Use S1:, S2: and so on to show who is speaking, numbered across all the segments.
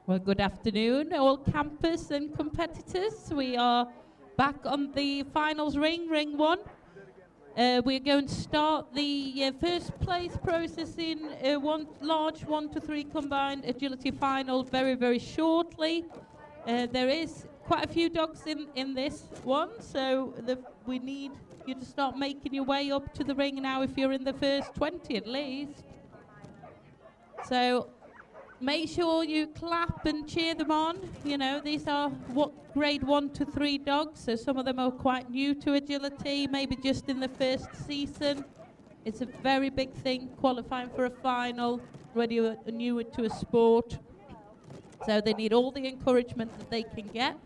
S1: Well, good afternoon, all campers and competitors. We are back on the finals ring, ring one. We're going to start the first place process in one large 1 to 3 combined agility final very, very shortly. There is quite a few dogs in this one, so we need you to start making your way up to the ring now if you're in the first 20 at least. So make sure you clap and cheer them on. You know, these are grade 1 to 3 dogs, so some of them are quite new to agility, maybe just in the first season. It's a very big thing, qualifying for a final, when you're new to a sport. So they need all the encouragement that they can get.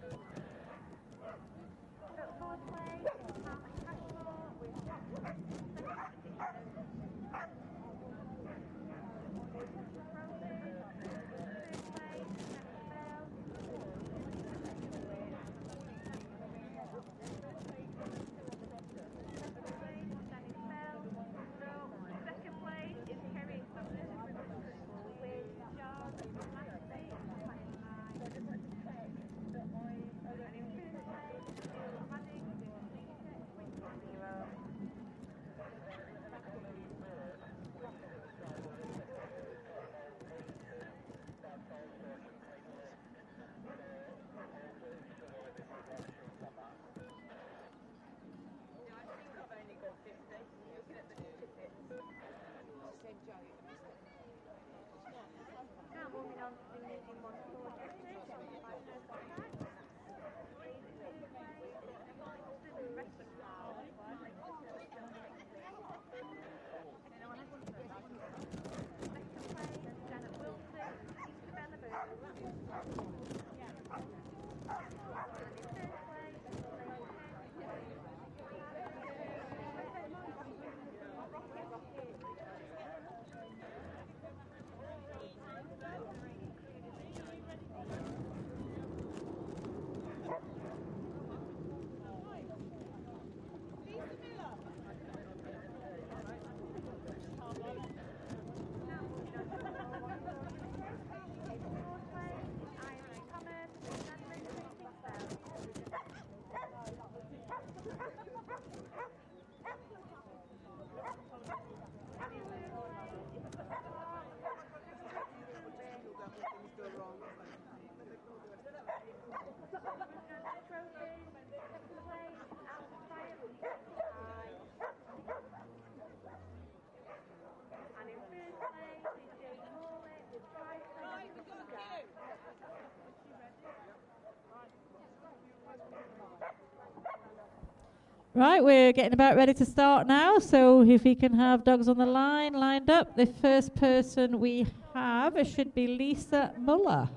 S1: Right, we're getting about ready to start now, so if we can have dogs on the line, lined up. The first person we have should be Lisa Muller.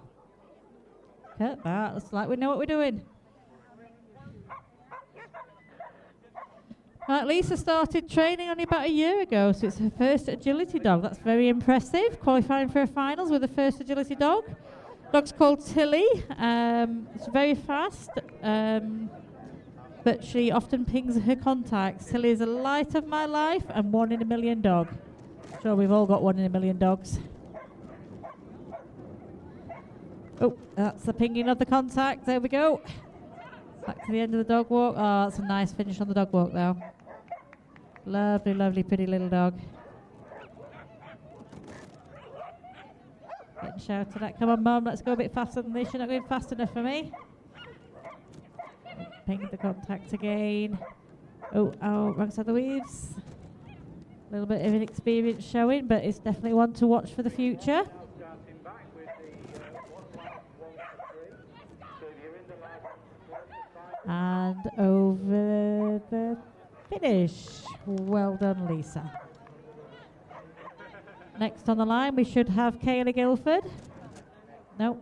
S1: Look at that, looks like we know what we're doing. Right, Lisa started training only about a year ago, so it's her first agility dog. That's very impressive, qualifying for a finals with the first agility dog. Dog's called Tilly. It's very fast. But she often pings her contacts. Tilly is a light of my life and 1 in a million dog. Sure, we've all got 1 in a million dogs. Oh, that's the pinging of the contact. There we go. Back to the end of the dog walk. Oh, that's a nice finish on the dog walk, though. Lovely, lovely, pretty little dog. Getting shouted at. Come on, Mum, let's go a bit faster than this. You're not going fast enough for me. Ping the contact again. Oh, wrong side of the weaves. A little bit of inexperience showing, but it's definitely one to watch for the future. And over the finish. Well done, Lisa. Next on the line, we should have Kaylee Guilford. No.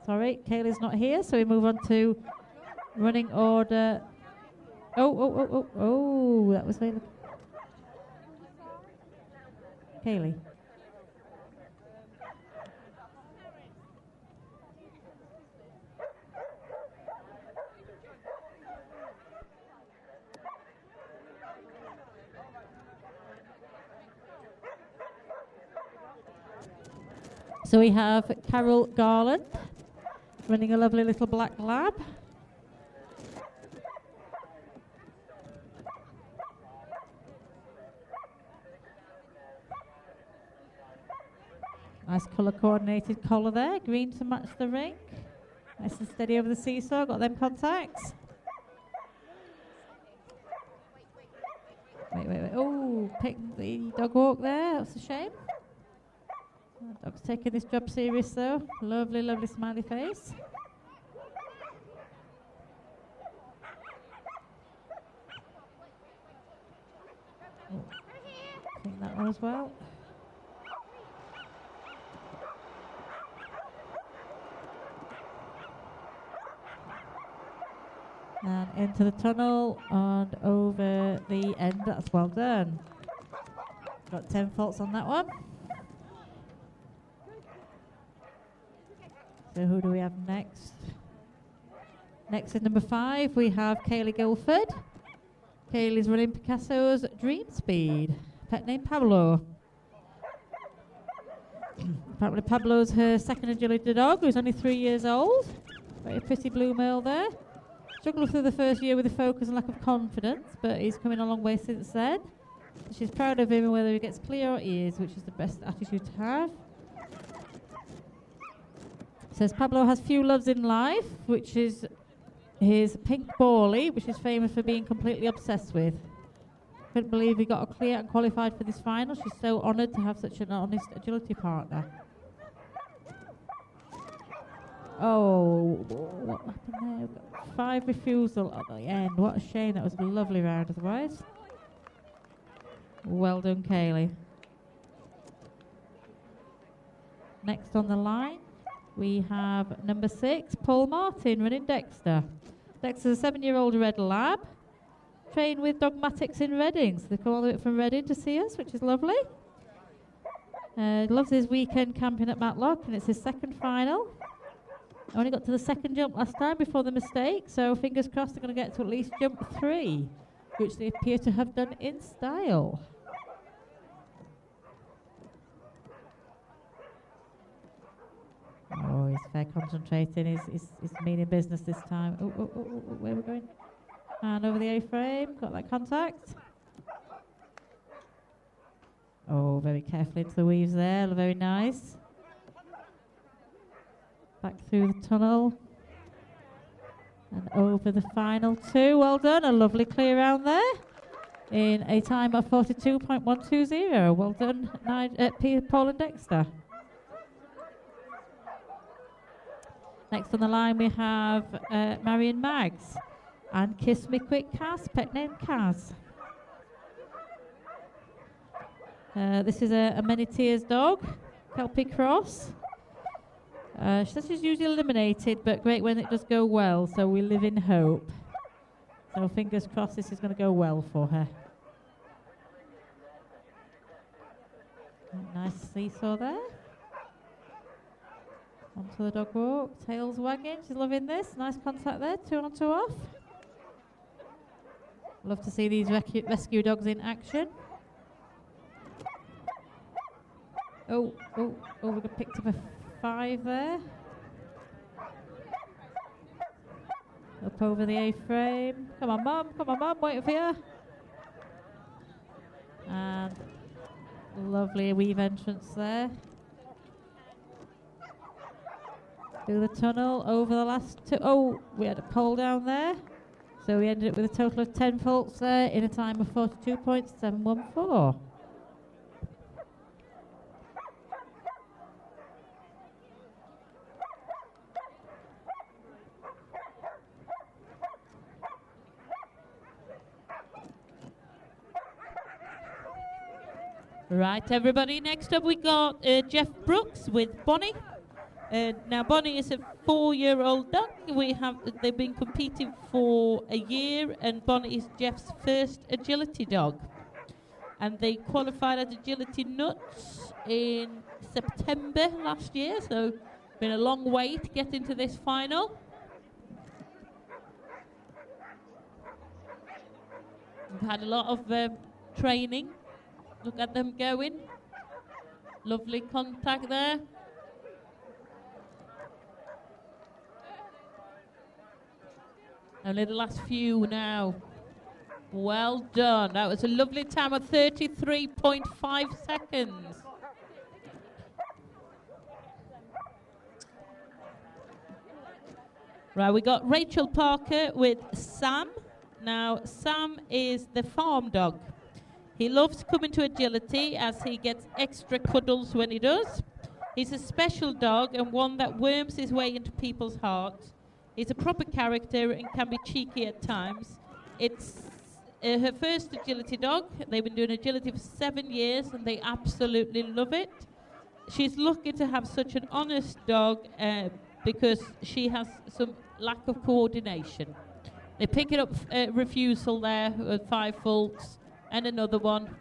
S1: Sorry, Kaylee's not here, so we move on to running order. Oh, that was very... Kaylee. So we have Carol Garland running a lovely little black lab. Nice colour coordinated collar there, green to match the ring. Nice and steady over the seesaw, got them contacts. Wait. Oh, picked the dog walk there, that's a shame. Dog's taking this job serious though. Lovely, lovely smiley face. Oh, I think that one as well. And into the tunnel and over the end. That's well done. Got 10 faults on that one. So who do we have next? Next is number 5. We have Kaylee Guilford. Kaylee's running Picasso's Dream Speed. Pet name Pablo. Apparently Pablo's her second agility dog, who's only 3 years old. Very pretty blue male there. Struggled through the first year with the focus and lack of confidence, but he's coming a long way since then. She's proud of him, whether he gets clear or ears, which is the best attitude to have. Says Pablo has few loves in life, which is his pink Borley, which is famous for being completely obsessed with. Couldn't believe he got a clear and qualified for this final. She's so honoured to have such an honest agility partner. Oh, what happened there? 5 refusal at the end. What a shame. That was a lovely round otherwise. Well done, Kaylee. Next on the line, we have number 6, Paul Martin, running Dexter. Dexter's a 7-year-old red lab, trained with Dogmatics in Reading. So they come all the way from Reading to see us, which is lovely. Loves his weekend camping at Matlock, and it's his second final. Only got to the second jump last time before the mistake, so fingers crossed they're going to get to at least jump 3, which they appear to have done in style. Oh, he's fair concentrating. He's meaning business this time. Oh, where are we going? And over the A-frame, got that contact. Oh, very carefully into the weaves there, very nice. Back through the tunnel. And over the final 2. Well done. A lovely clear round there. In a time of 42.120. Well done, Paul and Dexter. Next on the line we have Marion Maggs. And Kiss Me Quick Kaz, pet name Kaz. This is a Many Tears dog, Kelpie Cross. She says she's usually eliminated, but great when it does go well, so we live in hope. So fingers crossed this is going to go well for her. Nice seesaw there. Onto the dog walk, tails wagging, she's loving this. Nice contact there, 2 on 2 off. Love to see these rescue dogs in action. Oh, we've picked up a 5 there. Up over the A-frame. Come on, Mum, waiting for you. And lovely weave entrance there. Through the tunnel, over the last 2. Oh, we had a pole down there. So we ended up with a total of 10 faults there in a time of 42.714. Right, everybody. Next up, we got Jeff Brooks with Bonnie. Now, Bonnie is a 4-year-old dog. They've been competing for a year, and Bonnie is Jeff's first agility dog. And they qualified as agility nuts in September last year, so been a long way to get into this final. We've had a lot of training. Look at them going. Lovely contact there. Only the last few now. Well done. That was a lovely time of 33.5 seconds. Right, we got Rachel Parker with Sam. Now, Sam is the farm dog. He loves coming to agility as he gets extra cuddles when he does. He's a special dog and one that worms his way into people's hearts. He's a proper character and can be cheeky at times. It's her first agility dog. They've been doing agility for 7 years and they absolutely love it. She's lucky to have such an honest dog because she has some lack of coordination. They pick it up refusal there with 5 faults and another one.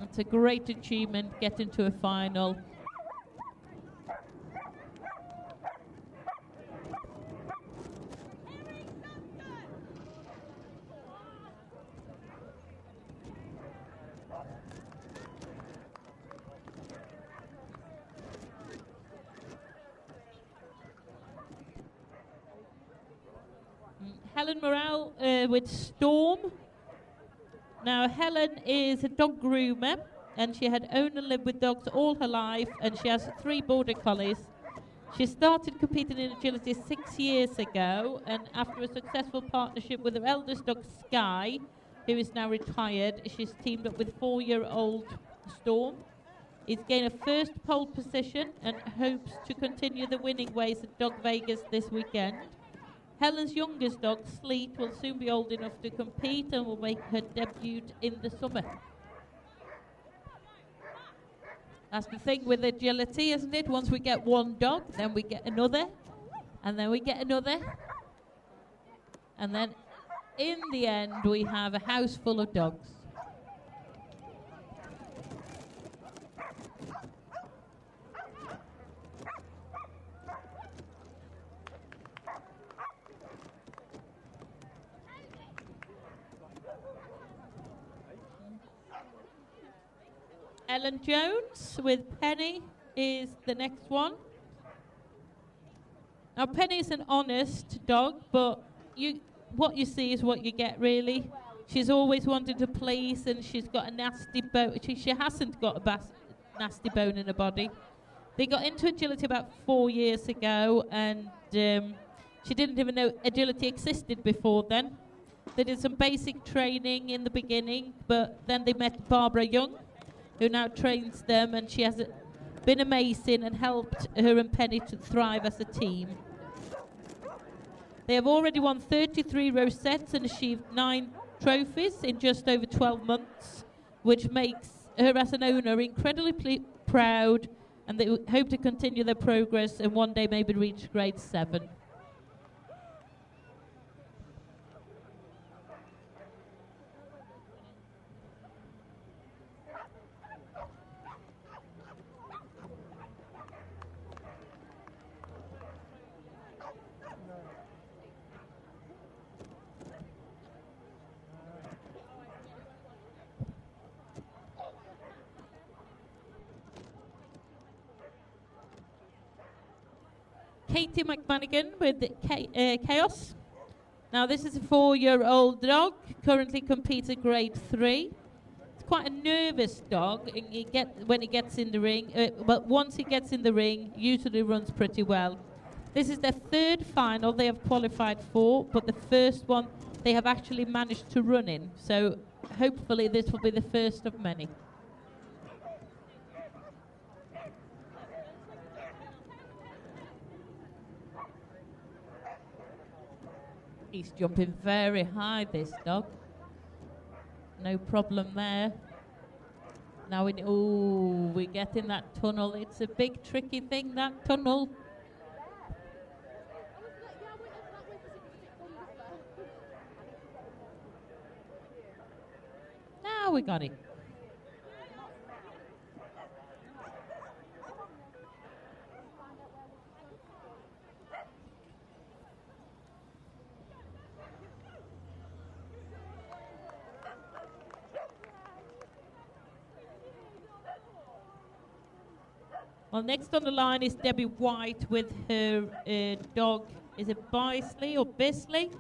S1: It's a great achievement getting to a final. Helen Morrell with Storm. Now, Helen is a dog groomer, and she had owned and lived with dogs all her life, and she has 3 border collies. She started competing in agility 6 years ago, and after a successful partnership with her eldest dog, Sky, who is now retired, she's teamed up with 4-year-old Storm. He's gained a first pole position and hopes to continue the winning ways at Dog Vegas this weekend. Helen's youngest dog, Sleet, will soon be old enough to compete and will make her debut in the summer. That's the thing with agility, isn't it? Once we get one dog, then we get another, and then we get another. And then in the end, we have a house full of dogs. Ellen Jones with Penny is the next one. Now, Penny's an honest dog, but what you see is what you get, really. She's always wanted to please, and she's got a nasty bone. She hasn't got a nasty bone in her body. They got into agility about 4 years ago, and she didn't even know agility existed before then. They did some basic training in the beginning, but then they met Barbara Young, who now trains them, and she has been amazing and helped her and Penny to thrive as a team. They have already won 33 rosettes and achieved 9 trophies in just over 12 months, which makes her as an owner incredibly proud, and they hope to continue their progress and one day maybe reach grade 7. Katie McManigan with Chaos. Now, this is a 4-year-old dog, currently competes at grade 3. It's quite a nervous dog when he gets in the ring, but once he gets in the ring, usually runs pretty well. This is their 3rd final they have qualified for, but the first one they have actually managed to run in. So hopefully this will be the first of many. He's jumping very high, this dog. No problem there. Now we get in that tunnel. It's a big tricky thing, that tunnel. Now we got it. Well, next on the line is Debbie White with her dog. Is it Bisley or Bisley?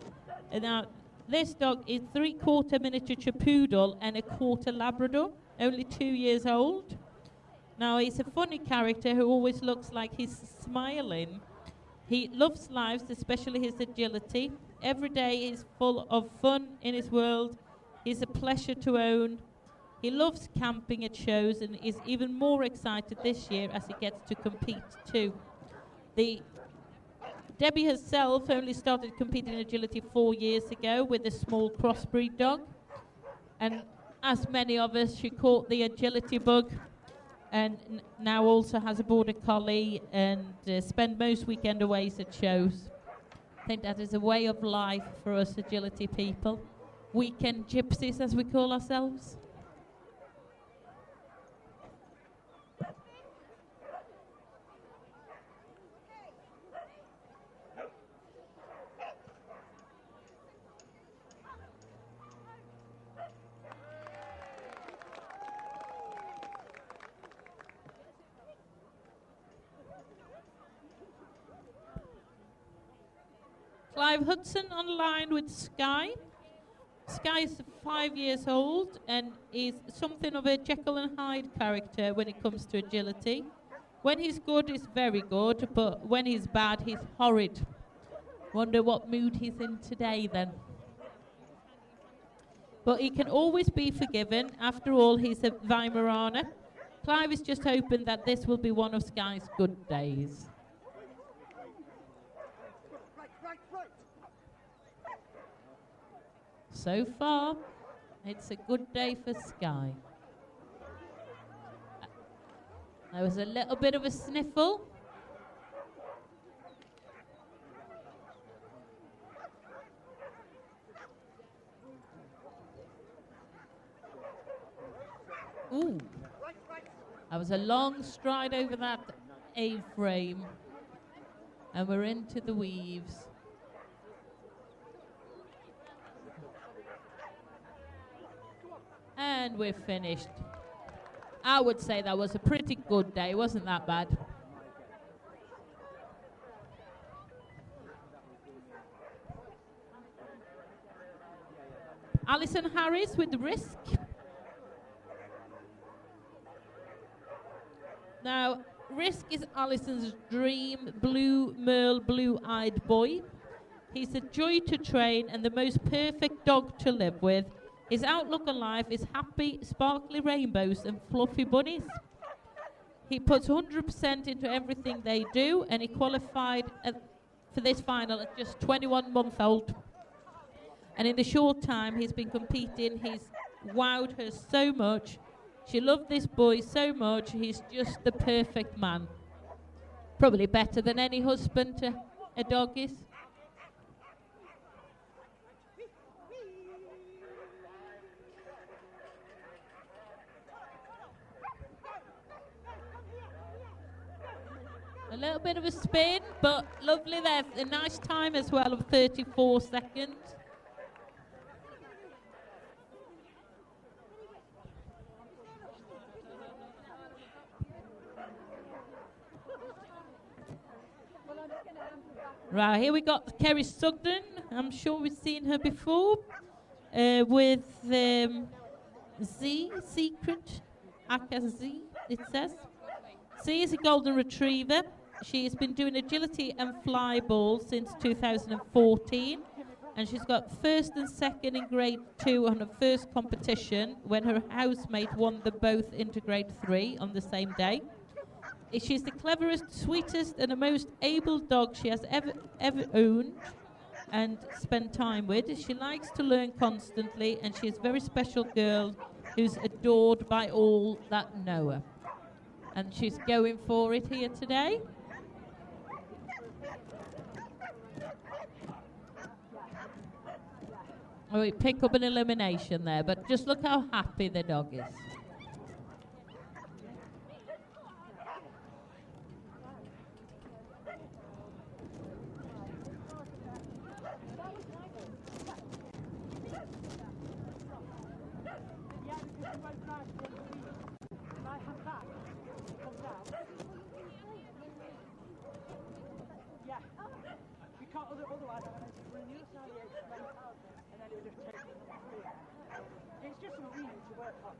S1: And now, this dog is 3/4 miniature poodle and a quarter Labrador, only 2 years old. Now, he's a funny character who always looks like he's smiling. He loves life, especially his agility. Every day is full of fun in his world. He's a pleasure to own. He loves camping at shows and is even more excited this year as he gets to compete too. Debbie herself only started competing in agility 4 years ago with a small crossbreed dog. And as many of us, she caught the agility bug and now also has a border collie and spend most weekend aways at shows. I think that is a way of life for us agility people. Weekend gypsies, as we call ourselves. Clive Hudson online with Sky. Sky is 5 years old and is something of a Jekyll and Hyde character when it comes to agility. When he's good, he's very good, but when he's bad, he's horrid. Wonder what mood he's in today then. But he can always be forgiven. After all, he's a Weimaraner. Clive is just hoping that this will be one of Sky's good days. So far, it's a good day for Sky. There was a little bit of a sniffle. Ooh. That was a long stride over that A-frame. And we're into the weaves. And we're finished. I would say that was a pretty good day. Wasn't that bad? Alison Harris with Risk. Now, Risk is Alison's dream blue merle, blue-eyed boy. He's a joy to train and the most perfect dog to live with. His outlook on life is happy, sparkly rainbows and fluffy bunnies. He puts 100% into everything they do, and he qualified for this final at just 21 months old. And in the short time he's been competing, he's wowed her so much. She loved this boy so much. He's just the perfect man. Probably better than any husband to a dog is. A little bit of a spin, but lovely there. A nice time as well of 34 seconds. Right, here we got Kerry Sugden. I'm sure we've seen her before. With Z, Secret, Aka Z, it says. Z is a golden retriever. She has been doing agility and fly ball since 2014. And she's got first and second in grade 2 on her first competition when her housemate won them both into grade 3 on the same day. She's the cleverest, sweetest, and the most able dog she has ever owned and spent time with. She likes to learn constantly, and she's a very special girl who's adored by all that know her. And she's going for it here today. Oh, we pick up an elimination there, but just look how happy the dog is.
S2: Otherwise, I'm going to run the other side of the edge, run it out, and then it would just take them through. It's just an easy to work on.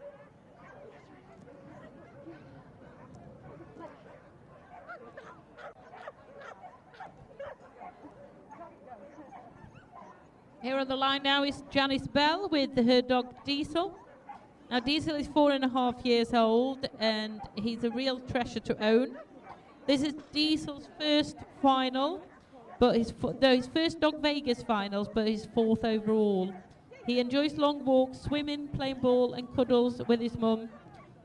S1: Here on the line now is Janice Bell with her dog Diesel. Now Diesel is 4.5 years old and he's a real treasure to own. This is Diesel's first final, but his first Dog Vegas finals, but his 4th overall. He enjoys long walks, swimming, playing ball and cuddles with his mum.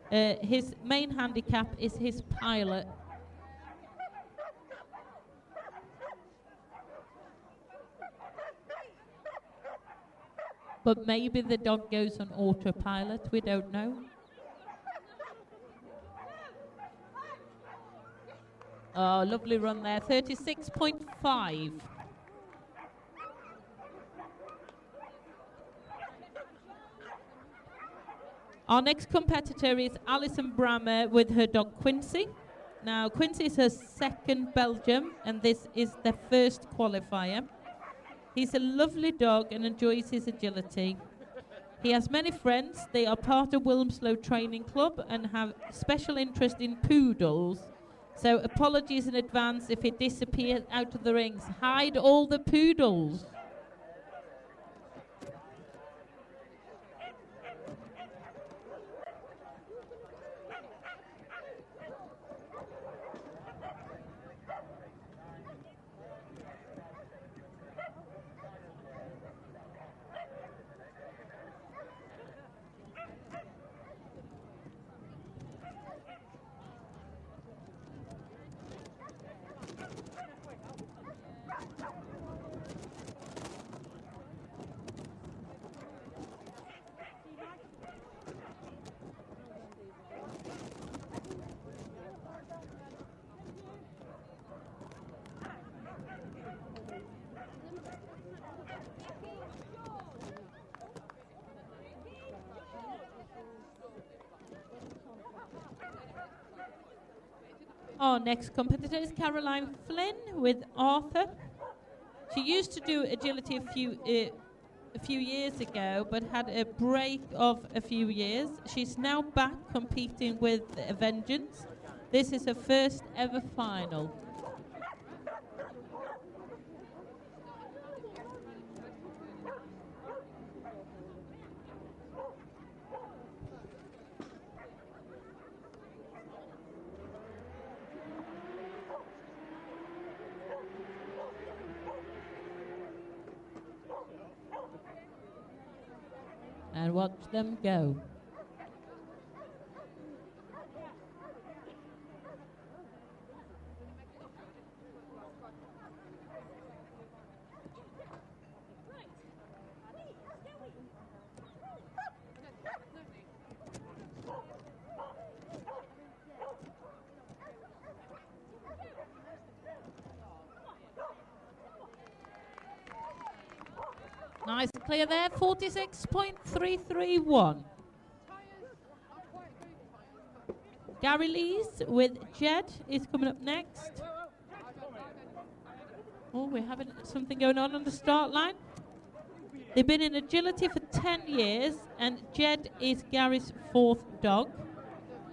S1: His main handicap is his pilot. But maybe the dog goes on autopilot, we don't know. Oh, lovely run there, 36.5. Our next competitor is Alison Brammer with her dog Quincy. Now, Quincy is her second Belgium, and this is their first qualifier. He's a lovely dog and enjoys his agility. He has many friends. They are part of Wilmslow Training Club and have special interest in poodles. So apologies in advance if he disappears out of the rings. Hide all the poodles. Our next competitor is Caroline Flynn with Arthur. She used to do agility a few years ago, but had a break of a few years. She's now back competing with a vengeance. This is her first ever final. And watch them go. Nice clear there, 46.331. Gary Lees with Jed is coming up next. Oh, we're having something going on the start line. They've been in agility for 10 years, and Jed is Gary's 4th dog.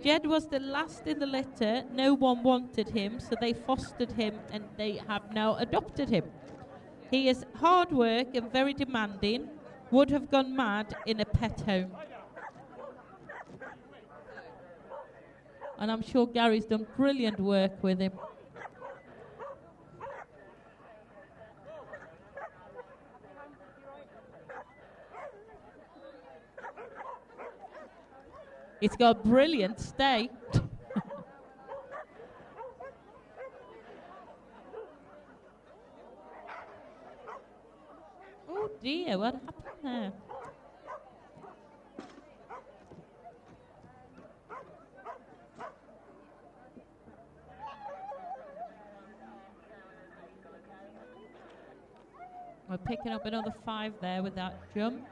S1: Jed was the last in the litter. No one wanted him, so they fostered him, and they have now adopted him. He is hard work and very demanding, would have gone mad in a pet home. And I'm sure Gary's done brilliant work with him. It's got a brilliant stay. Oh dear, what happened there? We're picking up another 5 there with that jump.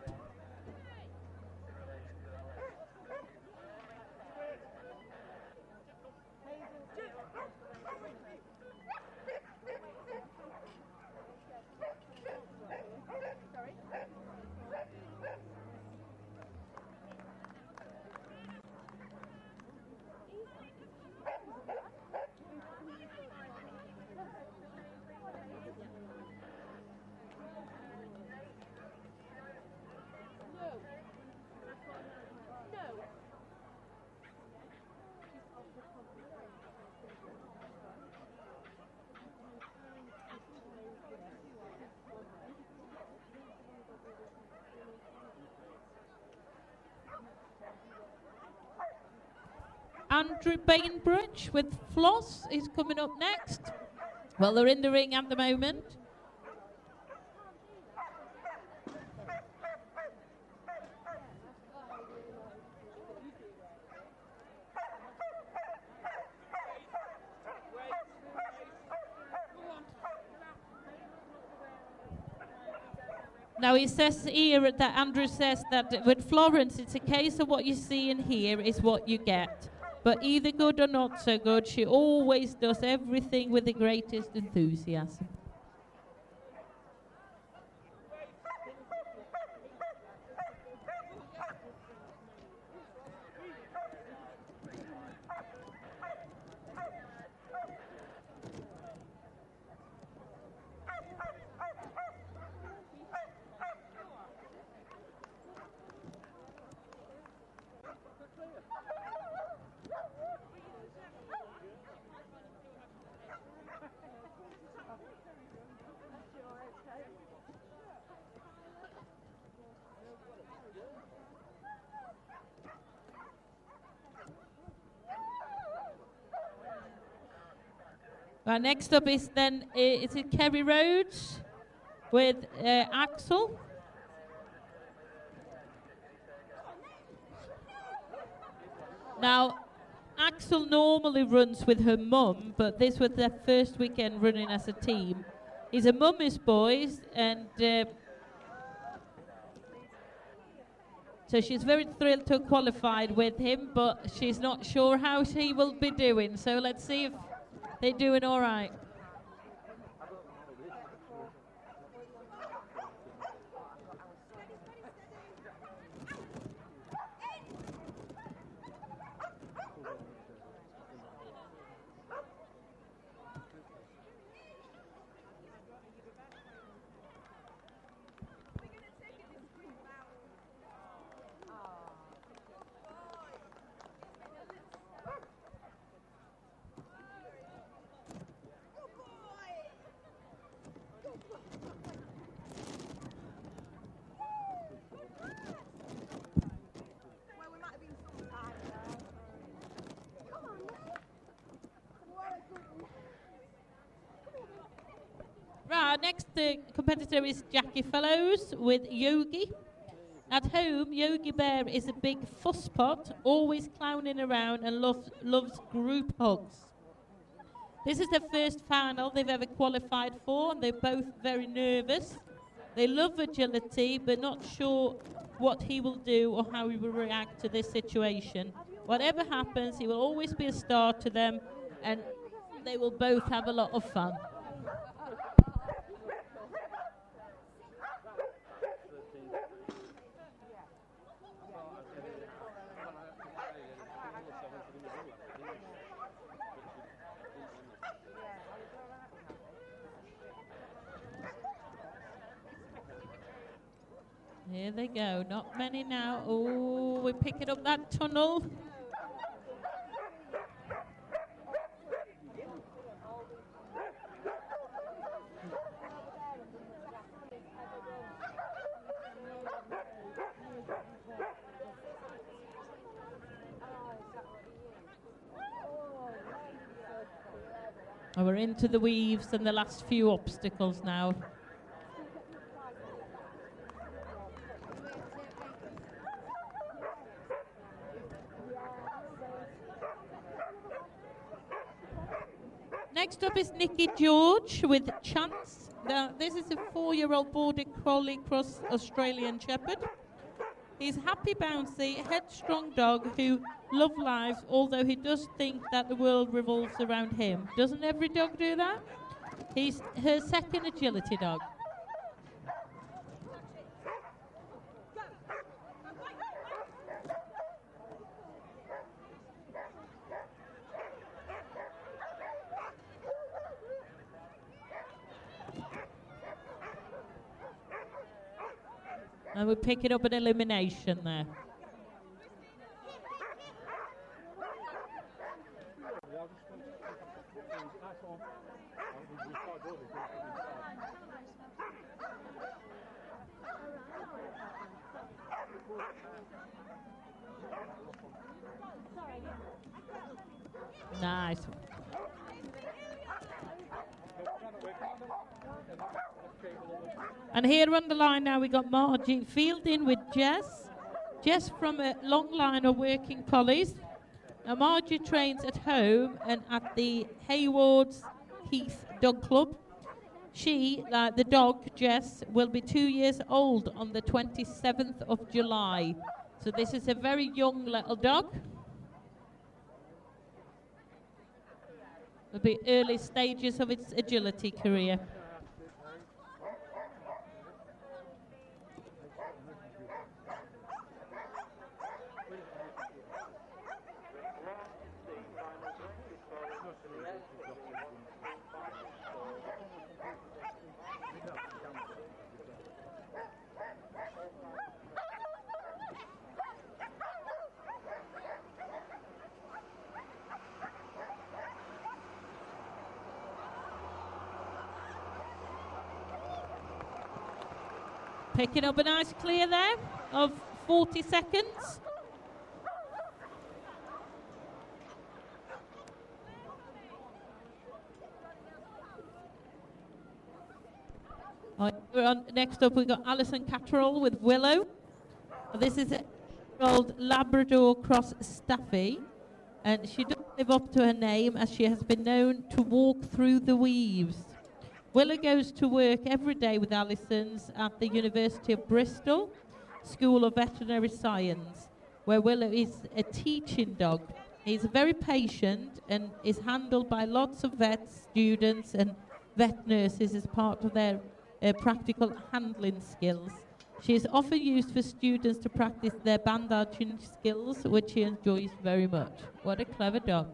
S1: Andrew Bainbridge with Floss is coming up next. Well, they're in the ring at the moment. Now he says here that Andrew says that with Florence, it's a case of what you see and hear is what you get. But either good or not so good, she always does everything with the greatest enthusiasm. Right, next up is then is it Kerry Rhodes with Axel. Now, Axel normally runs with her mum, but this was their first weekend running as a team. He's a mummy's boy, and so she's very thrilled to have qualified with him, but she's not sure how she will be doing. So let's see if they're doing all right. Right, our next competitor is Jackie Fellows with Yogi. At home, Yogi Bear is a big fusspot, always clowning around and loves group hugs. This is their first final they've ever qualified for, and they're both very nervous. They love agility, but not sure what he will do or how he will react to this situation. Whatever happens, he will always be a star to them, and they will both have a lot of fun. Here they go, not many now. Oh, we're picking up that tunnel. And we're into the weaves and the last few obstacles now. Next up is Nicky George with Chance. Now, this is a 4-year-old border collie cross Australian Shepherd. He's happy, bouncy, headstrong dog who loves life, although he does think that the world revolves around him. Doesn't every dog do that? He's her second agility dog. And we're picking up an elimination there. Nice. And here on the line now we got Margie Fielding with Jess. Jess from a long line of working collies. Now Margie trains at home and at the Haywards Heath Dog Club. She, like the dog, Jess, will be 2 years old on the 27th of July. So this is a very young little dog. It'll be early stages of its agility career. Picking up a nice clear there of 40 seconds. Next up we've got Alison Catterall with Willow. This is a old Labrador Cross Staffy, and she doesn't live up to her name as she has been known to walk through the weaves. Willow goes to work every day with Alison's at the University of Bristol School of Veterinary Science, where Willow is a teaching dog. He's very patient and is handled by lots of vets, students and vet nurses as part of their practical handling skills. She is often used for students to practice their bandaging skills, which she enjoys very much. What a clever dog.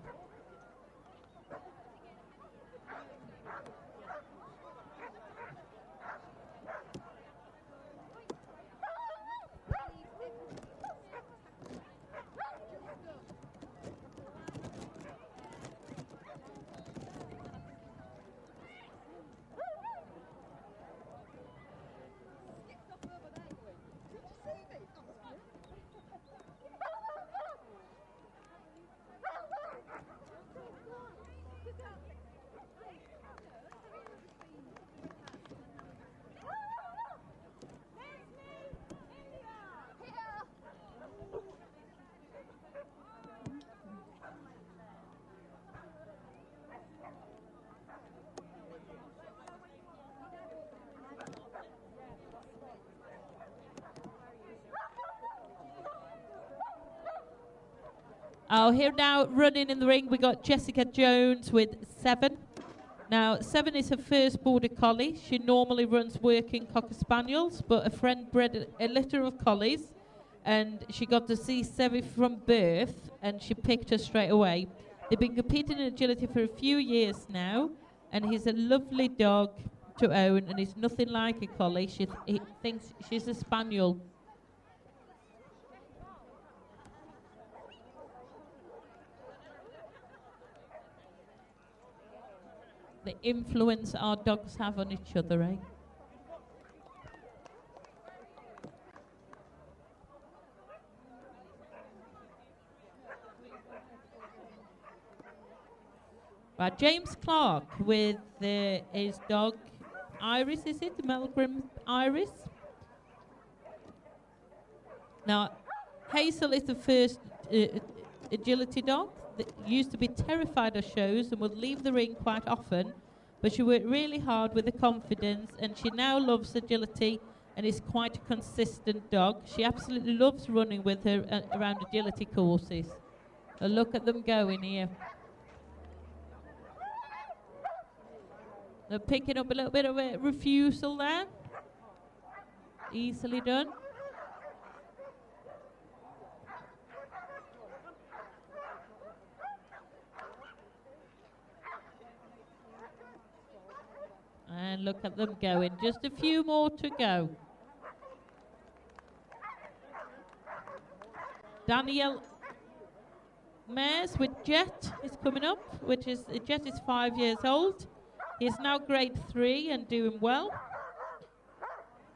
S1: Oh, here now, running in the ring, we got Jessica Jones with Seven. Now, Seven is her first border collie. She normally runs working Cocker Spaniels, but a friend bred a litter of collies, and she got to see Seven from birth, and she picked her straight away. They've been competing in agility for a few years now, and he's a lovely dog to own, and he's nothing like a collie. He thinks she's a spaniel. The influence our dogs have on each other, eh? Right, James Clark with his dog Iris, is it? Melgrim Iris. Now, Hazel is the first agility dog that used to be terrified of shows and would leave the ring quite often, but she worked really hard with the confidence, and she now loves agility and is quite a consistent dog. She absolutely loves running with her around agility courses. Look at them going here. They're picking up a little bit of a refusal there. Easily done. And look at them going. Just a few more to go. Daniel Mares with Jet is coming up, which is Jet is 5 years old. He is now grade 3 and doing well.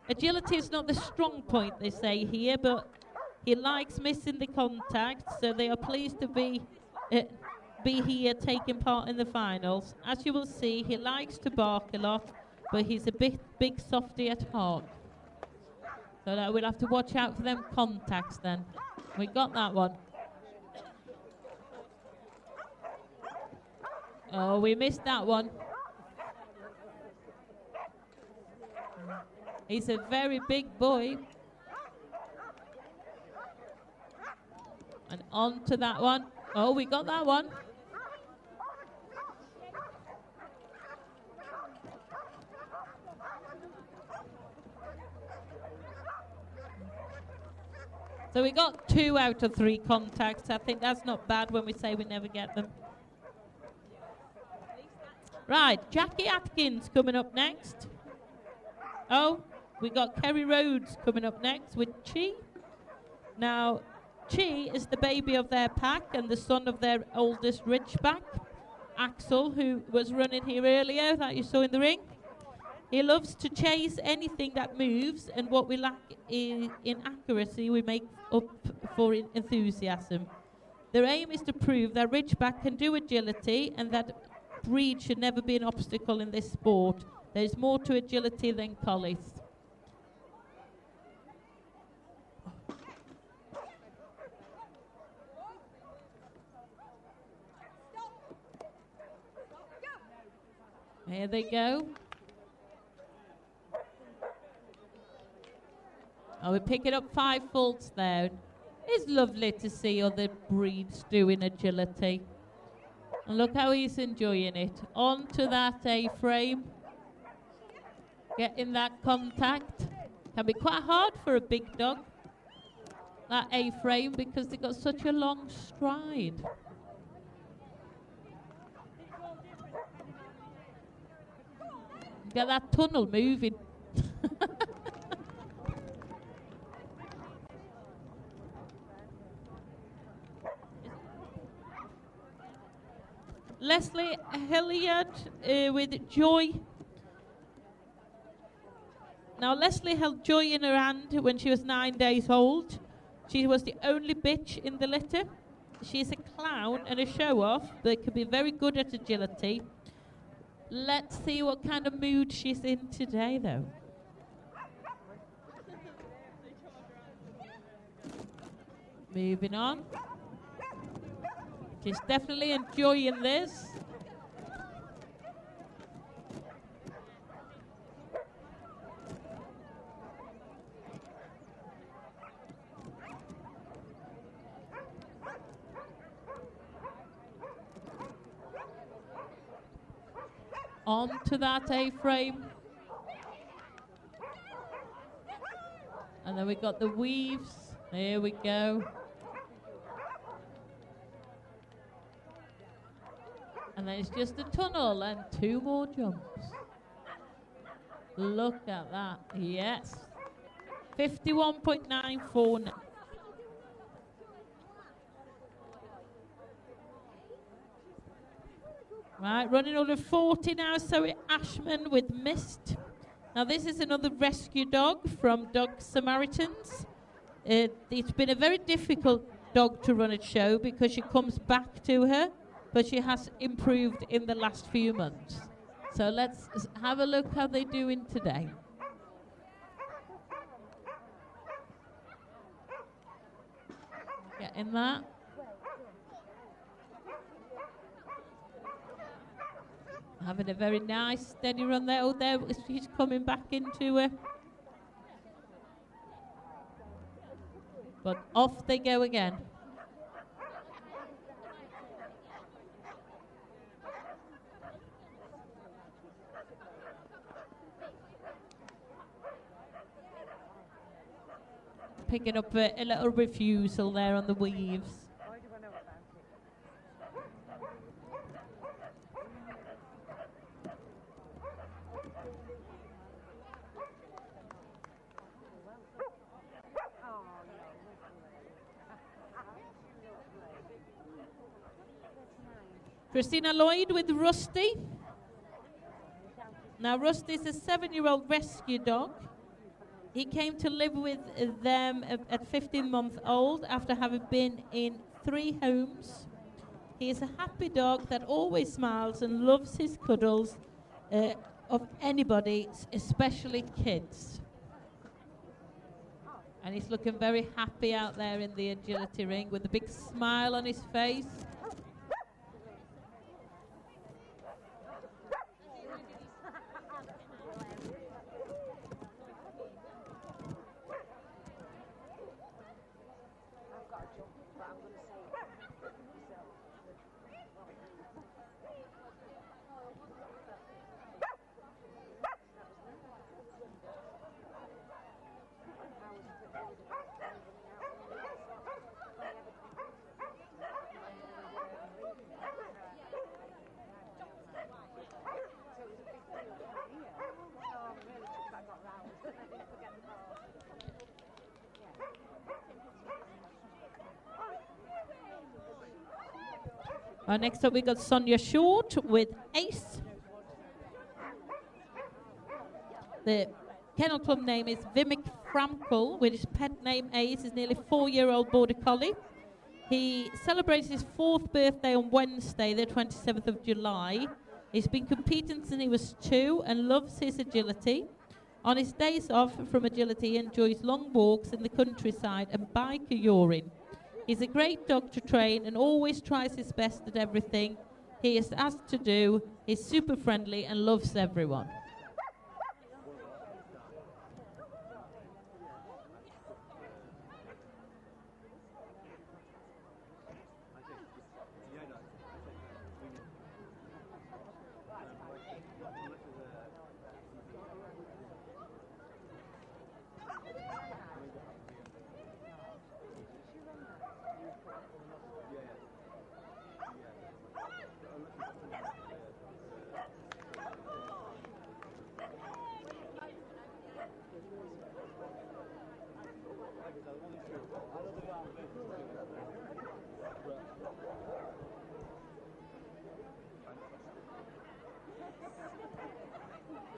S1: Agility is not the strong point, they say here, but he likes missing the contact, so they are pleased to be be here taking part in the finals. As you will see, he likes to bark a lot, but he's a big softy at heart. So that we'll have to watch out for them contacts then. We got that one. Oh, we missed that one. He's a very big boy. And on to that one. Oh, we got that one. So we got 2 out of 3 contacts. I think that's not bad when we say we never get them. Right, Jackie Atkins coming up next. Oh, we got Kerry Rhodes coming up next with Chi. Now, Chi is the baby of their pack and the son of their oldest Ridgeback, Axel, who was running here earlier that you saw in the ring. He loves to chase anything that moves, and what we lack in accuracy, we make up for in enthusiasm. Their aim is to prove that Ridgeback can do agility and that breed should never be an obstacle in this sport. There's more to agility than collies. Here they go. Oh, we're picking up 5 faults there. It's lovely to see other breeds doing agility. And look how he's enjoying it. On to that A-frame. Getting that contact. Can be quite hard for a big dog, that A-frame, because they've got such a long stride. Get that tunnel moving. Leslie Hilliard with Joy. Now, Leslie held Joy in her hand when she was 9 days old. She was the only bitch in the litter. She's a clown and a show-off, but can be very good at agility. Let's see what kind of mood she's in today, though. Moving on. She's definitely enjoying this. On to that A-frame. And then we got the weaves. There we go. And then it's just a tunnel and 2 more jumps. Look at that. Yes. 51.94 now. Right, running under 40 now, Zoe Ashman with Mist. Now this is another rescue dog from Dog Samaritans. It's been a very difficult dog to run at show because she comes back to her, but she has improved in the last few months. So let's have a look how they're doing today. Getting that. Having a very nice steady run there. Oh, there she's coming back into her. But off they go again. Picking up a little refusal there on the weaves. Christina Lloyd with Rusty. Now Rusty's a 7-year-old rescue dog. He came to live with them at 15 months old after having been in 3 homes. He is a happy dog that always smiles and loves his cuddles of anybody, especially kids. And he's looking very happy out there in the agility ring with a big smile on his face. Next up we got Sonia Short with Ace. The kennel club name is Vimic Framkel, with his pet name Ace. Is nearly 4-year-old border collie. He celebrates his 4th birthday on Wednesday, the 27th of July. He's been competing since he was 2 and loves his agility. On his days off from agility, he enjoys long walks in the countryside and bike-a-yoring. He's a great dog to train and always tries his best at everything he is asked to do. He's super friendly and loves everyone.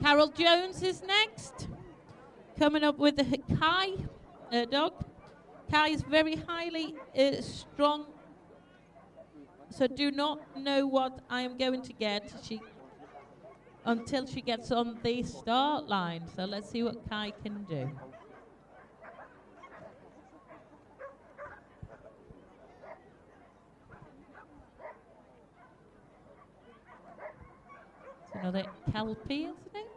S1: Carol Jones is next, coming up with the Kai dog. Kai is very highly strong, so do not know what I am going to get until she gets on the start line. So let's see what Kai can do. It's another Kelpie, isn't it?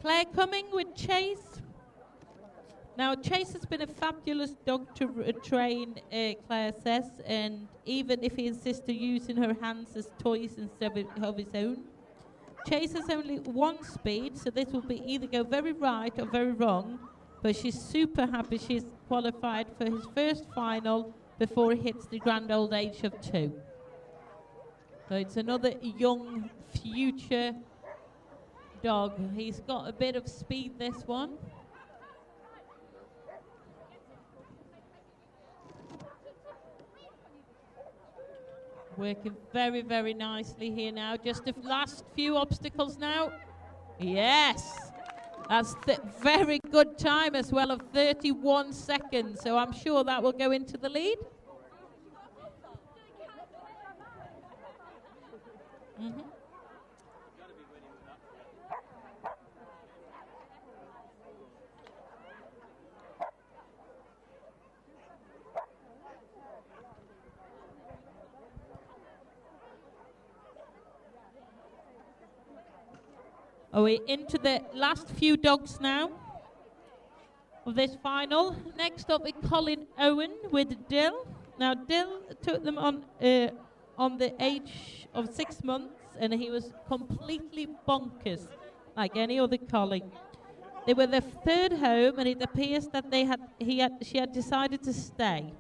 S1: Claire Cumming with Chase. Now, Chase has been a fabulous dog to train, Claire says, and even if he insists on using her hands as toys instead of his own. Chase has only one speed, so this will be either go very right or very wrong, but she's super happy she's qualified for his first final before he hits the grand old age of 2. So it's another young future dog. He's got a bit of speed, this one. Working very, very nicely here now. Just the last few obstacles now. Yes! That's very good time as well of 31 seconds. So I'm sure that will go into the lead. Mm-hmm. Are we into the last few dogs now of this final? Next up is Colin Owen with Dill. Now Dill took them on the age of 6 months, and he was completely bonkers, like any other collie. They were their third home, and it appears that she had decided to stay.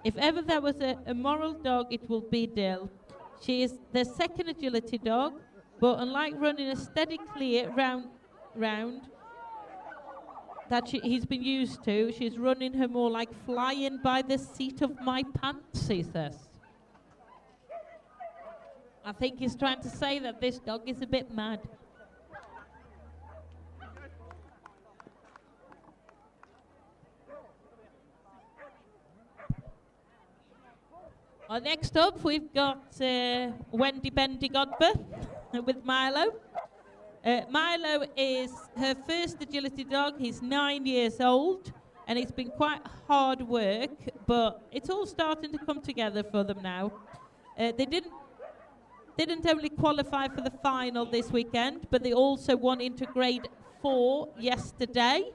S1: If ever there was a moral dog, it will be Dill. She is the second agility dog, but unlike running a steady clear round that he's been used to, she's running her more like flying by the seat of my pants, he says. I think he's trying to say that this dog is a bit mad. Next up, we've got Wendy Bendy Godber with Milo. Milo is her first agility dog. He's 9 years old, and it's been quite hard work, but it's all starting to come together for them now. They didn't only qualify for the final this weekend, but they also won into grade 4 yesterday.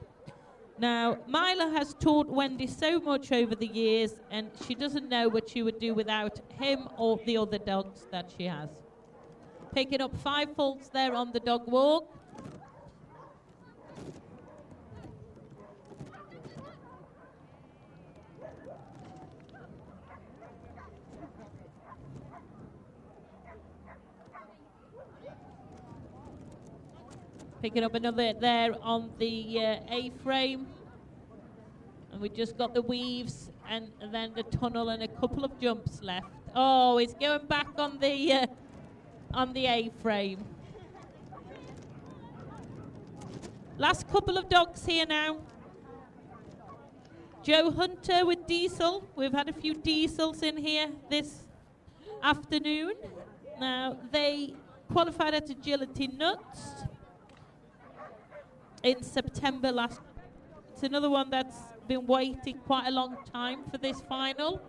S1: Now, Milo has taught Wendy so much over the years, and she doesn't know what she would do without him or the other dogs that she has. Picking up 5 faults there on the dog walk. Picking up another there on the A-frame. And we just got the weaves and then the tunnel and a couple of jumps left. Oh, he's going back on the A-frame. Last couple of dogs here now. Joe Hunter with Diesel. We've had a few Diesels in here this afternoon. Now, they qualified at Agility Nuts in September last. It's another one that's been waiting quite a long time for this final.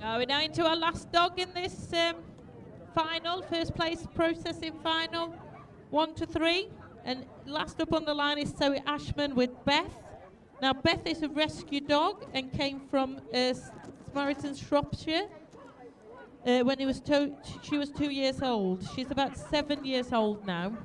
S1: We're now into our last dog in this final, first place processing final, 1 to 3. And last up on the line is Zoe Ashman with Beth. Now Beth is a rescue dog and came from Samaritan, Shropshire when she was 2 years old. She's about 7 years old now.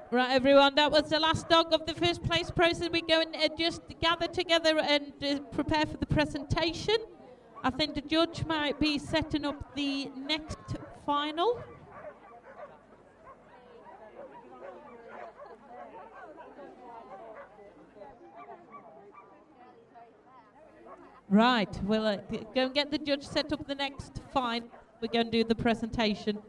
S1: Right, everyone, that was the last dog of the first place process. We go and just gather together and prepare for the presentation. I think the judge might be setting up the next final. Right, we'll go and get the judge set up the next final. We're going to do the presentation.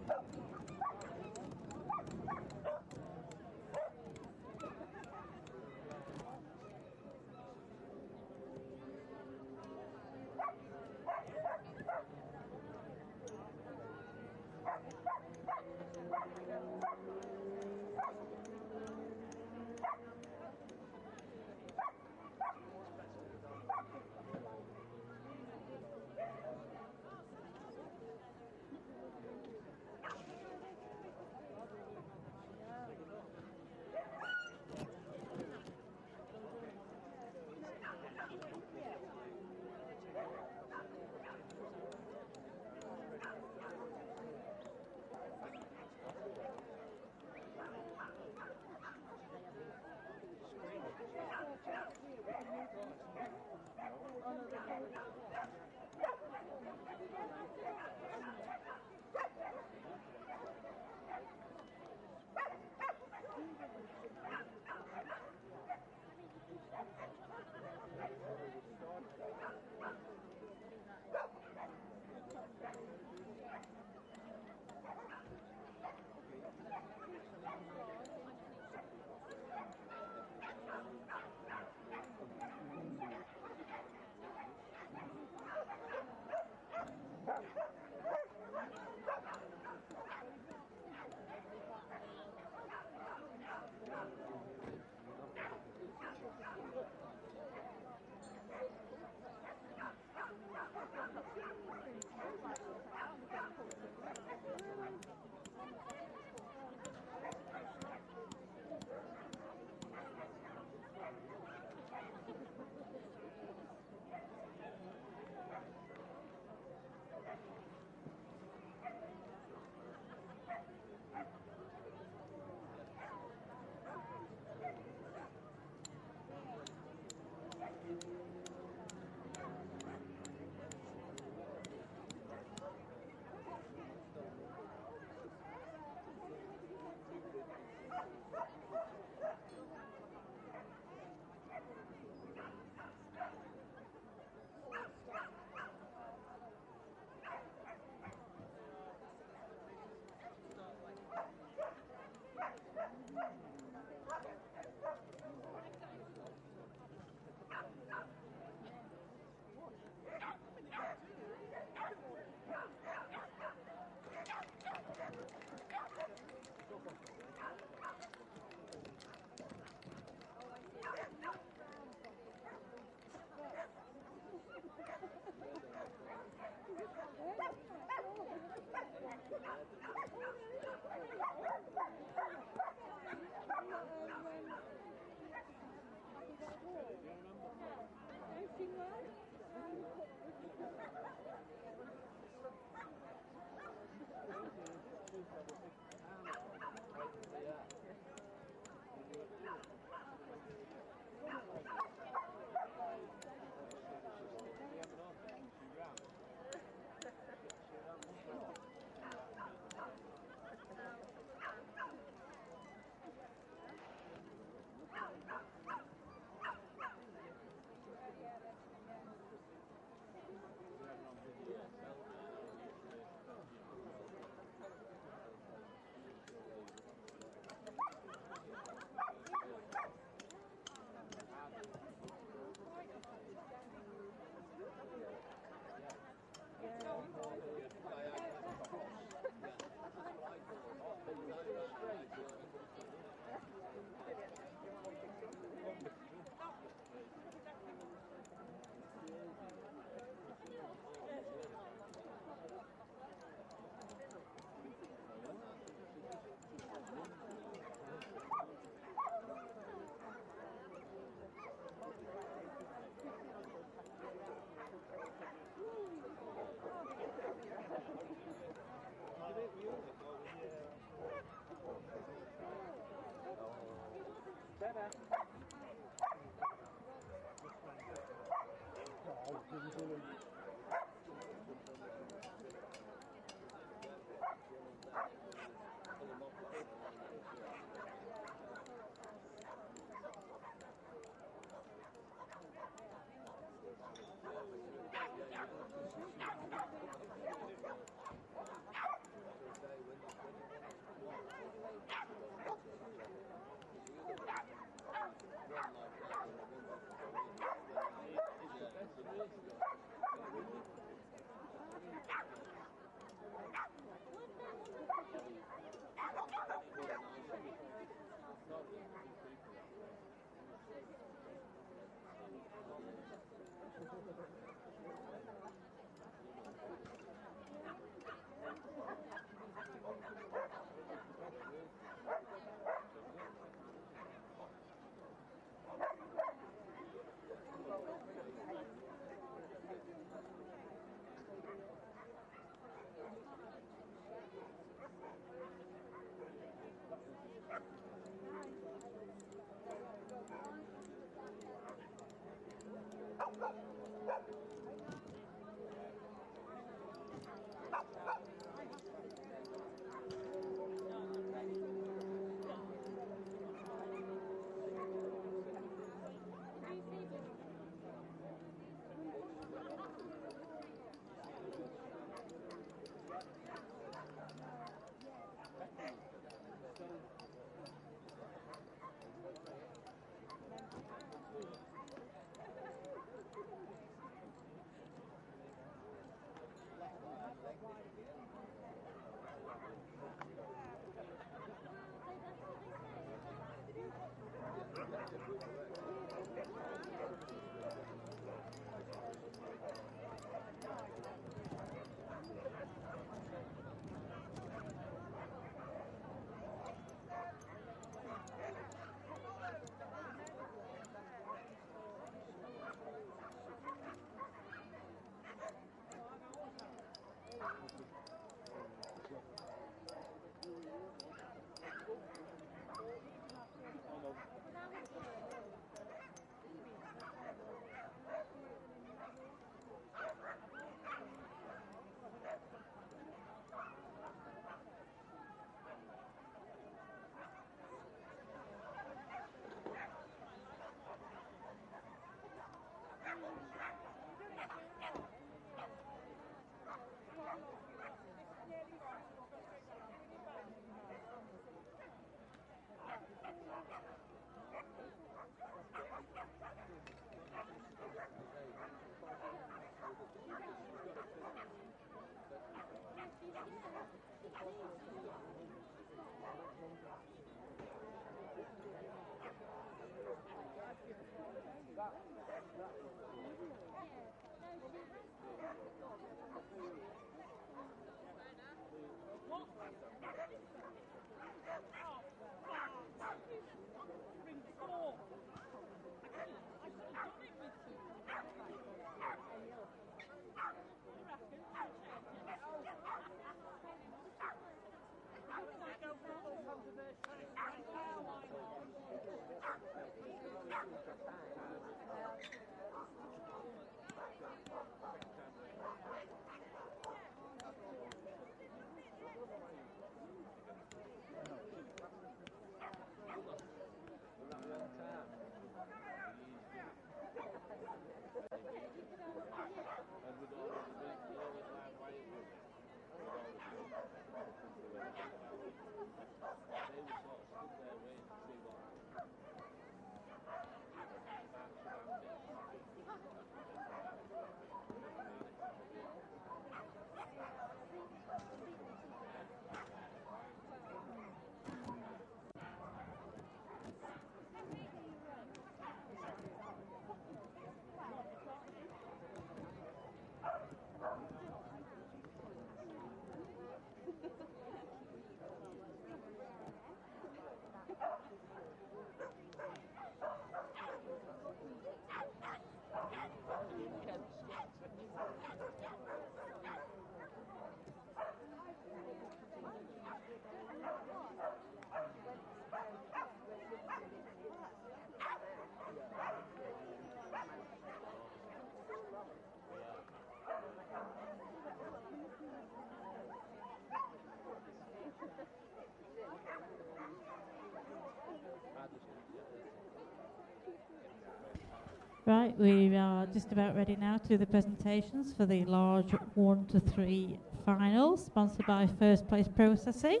S1: Right, we are just about ready now to do the presentations for the large 1 to 3 finals, sponsored by First Place Processing.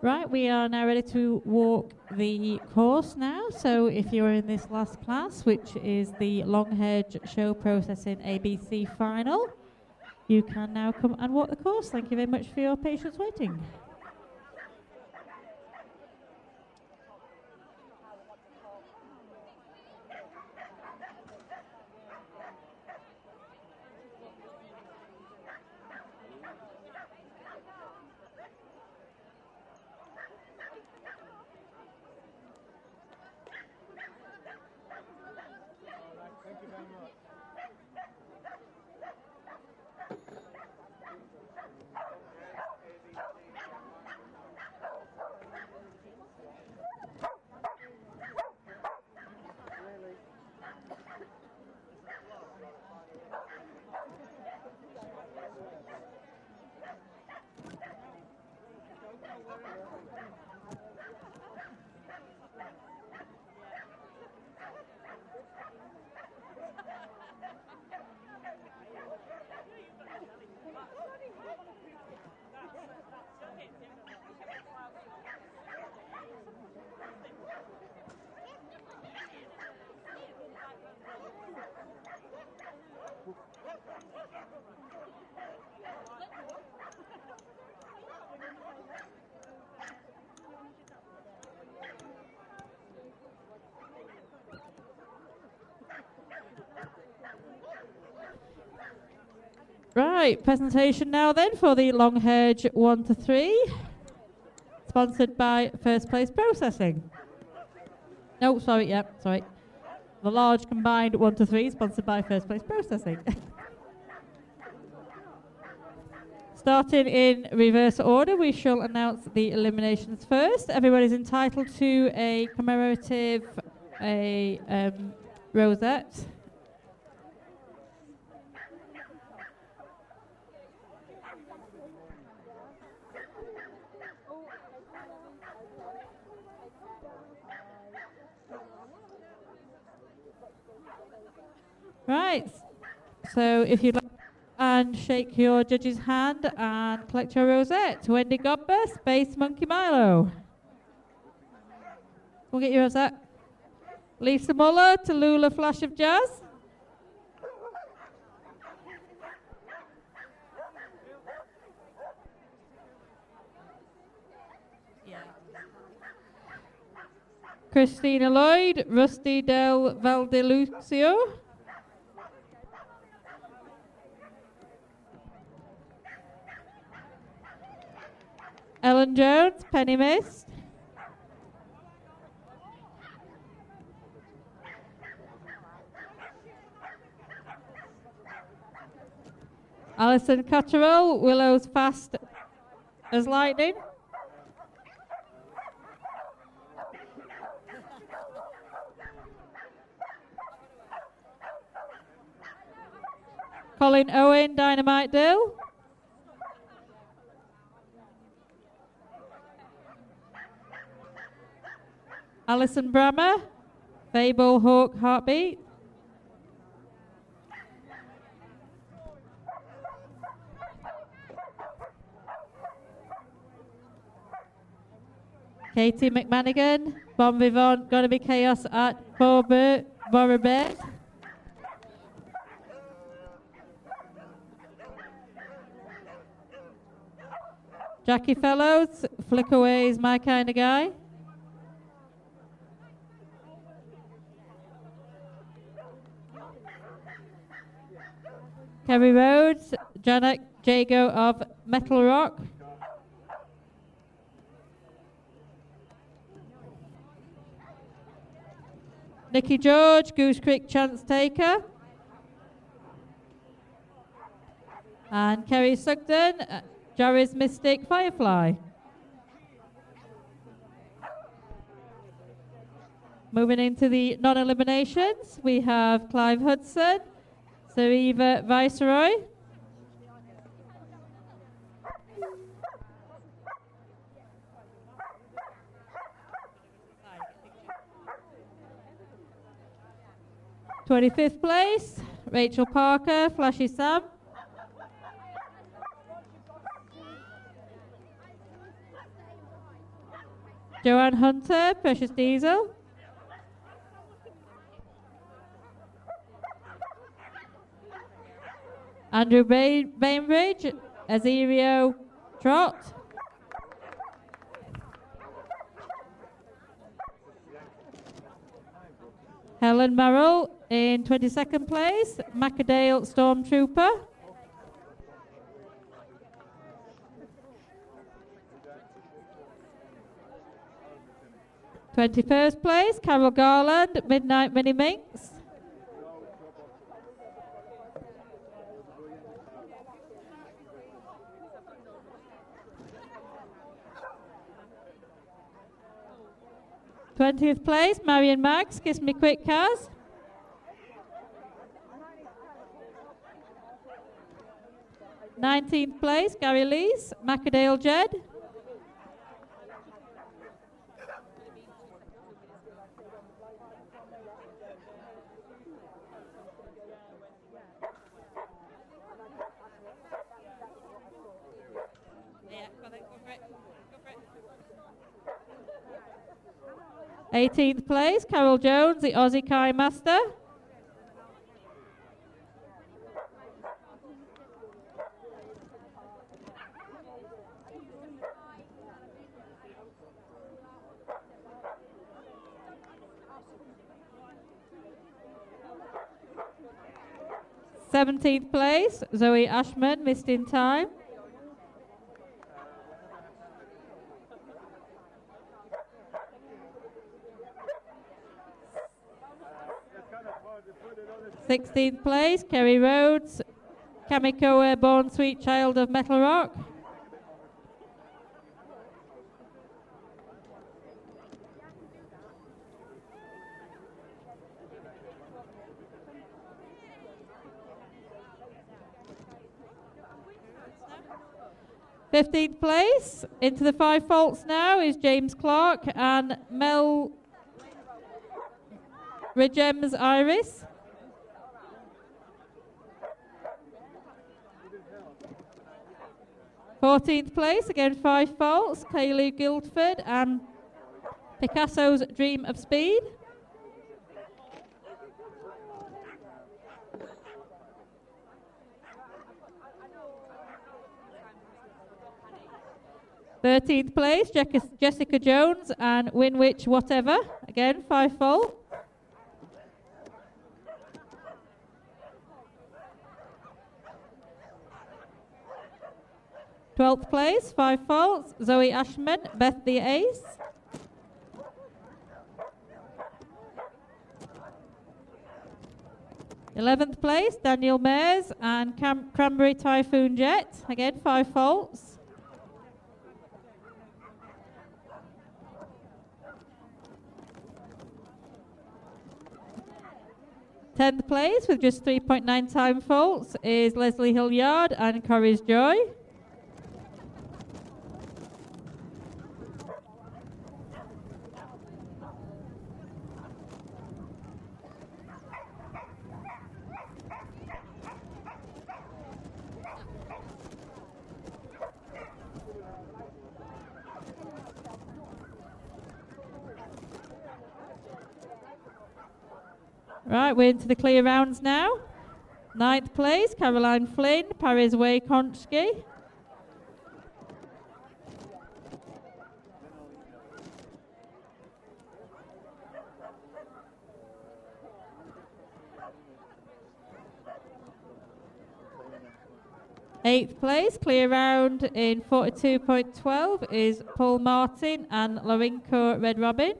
S1: Right, we are now ready to walk the course now. So if you're in this last class, which is the Longhedge Show Processing ABC Final, you can now come and walk the course. Thank you very much for your patience waiting. Right, presentation now then for the Longhedge 1 to 3, sponsored by First Place Processing. No, sorry, sorry. The large combined 1 to 3, sponsored by First Place Processing. Starting in reverse order, we shall announce the eliminations first. Everybody's entitled to a commemorative rosette. Right, so if you'd like and shake your judge's hand and collect your rosette. Wendy Godber, Space Monkey Milo. We'll get your rosette. Lisa Muller, Tallulah Flash of Jazz. Christina Lloyd, Rusty Del Valdelucio. Ellen Jones, Penny Mist. Alison Cotterill, Willow's Fast as Lightning. Colin Owen, Dynamite Dill. Alison Brammer, Fable Hawk Heartbeat. Katie McManigan, Bon Vivant, Gonna Be Chaos at Borobert. Jackie Fellows, Flick Away is My Kind of Guy. Kerry Rhodes, Janet Jago of Metal Rock. Nicky George, Goose Creek Chance Taker. And Kerry Sugden, Jarry's Mystic Firefly. Moving into the non-eliminations, we have Clive Hudson, Sariva Viceroy. '25th place, Rachel Parker, Flashy Sam. Joanne Hunter, Precious Diesel. Andrew Bainbridge, Azerio Trot. Helen Merrill in 22nd place, Macadale Stormtrooper. '21st place, Carol Garland, Midnight Mini Minx. '20th place, Marion Max, Kiss Me Quick Cars. '19th place, Gary Lees, Macadale Jed. '18th place, Carol Jones, the Aussie Kai Master. '17th place, Zoe Ashman, Missed in Time. '16th place, Kerry Rhodes, Kamiko Airborne, Sweet Child of Metal Rock. '15th place, into the 5 faults now, is James Clark and Mel Regems Iris. '14th place, again 5 faults, Kaylee Guildford and Picasso's Dream of Speed. '13th place, Jessica Jones and Winwich Whatever, again 5 fault. '12th place, 5 faults, Zoe Ashman, Beth the Ace. '11th place, Daniel Mayers and Cranberry Typhoon Jet, again 5 faults. '10th place, with just 3.9 time faults, is Leslie Hilliard and Corrie's Joy. Right, we're into the clear rounds now. 9th place, Caroline Flynn, Paris Way Konchki. 8th place, clear round in 42.12 is Paul Martin and Lorinco Red Robin.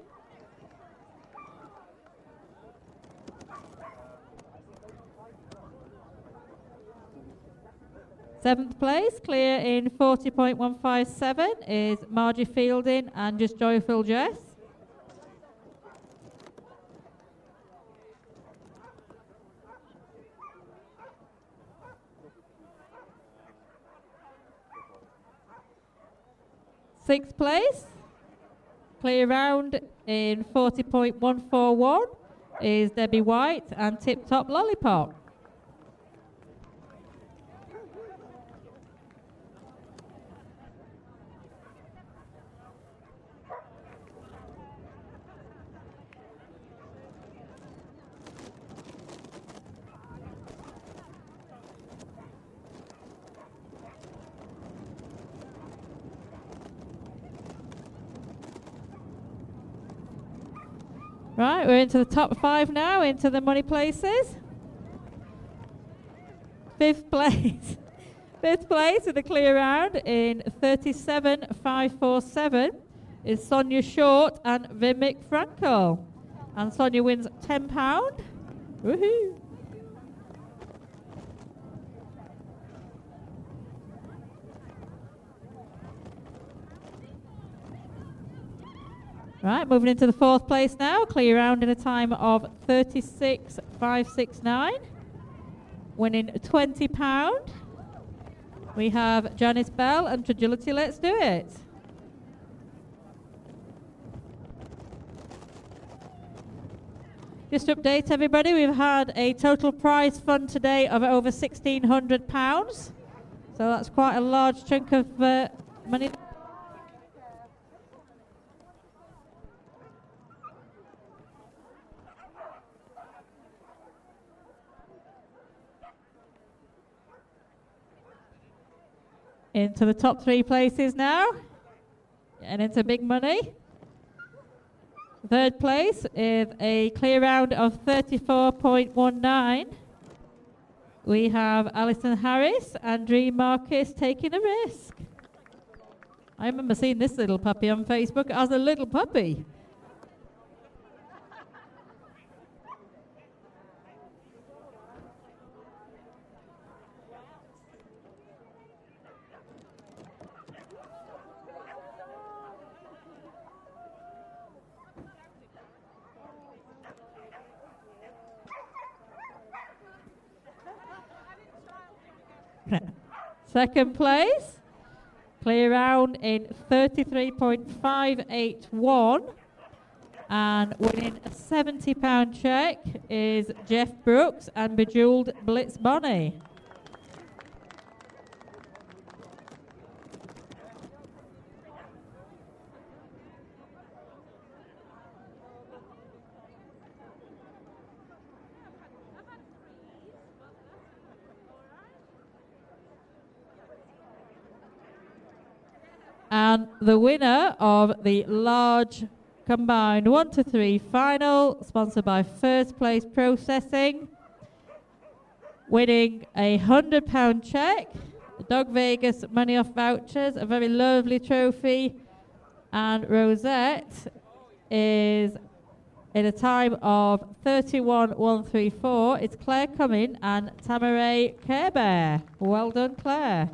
S1: Seventh place, clear in 40.157 is Margie Fielding and Just Joyful Jess. Sixth place, clear round in 40.141 is Debbie White and Tip Top Lollipop. Right, we're into the top 5 now, into the money places. Fifth place. Fifth place with a clear round in 37.547 is Sonia Short and Vimic Franco. And Sonia wins £10. Woohoo! Right, moving into the 4th place now. Clear round in a time of 36.569. Winning £20. We have Janice Bell and Tragility Let's Do It. Just to update everybody, we've had a total prize fund today of over £1,600. So that's quite a large chunk of money. Into the top 3 places now, and into big money. 3rd place is a clear round of 34.19. We have Alison Harris and Dream Marcus taking a risk. I remember seeing this little puppy on Facebook as a little puppy. Second place, clear round in 33.581, and winning a £70 check is Jeff Brooks and Bejeweled Blitz Bonnie. And the winner of the large combined 1 to 3 final, sponsored by First Place Processing, winning a £100 check, Dog Vegas money off vouchers, a very lovely trophy, and Rosette is in a time of 31.134. It's Claire Cumming and Tamaray Care Bear. Well done, Claire.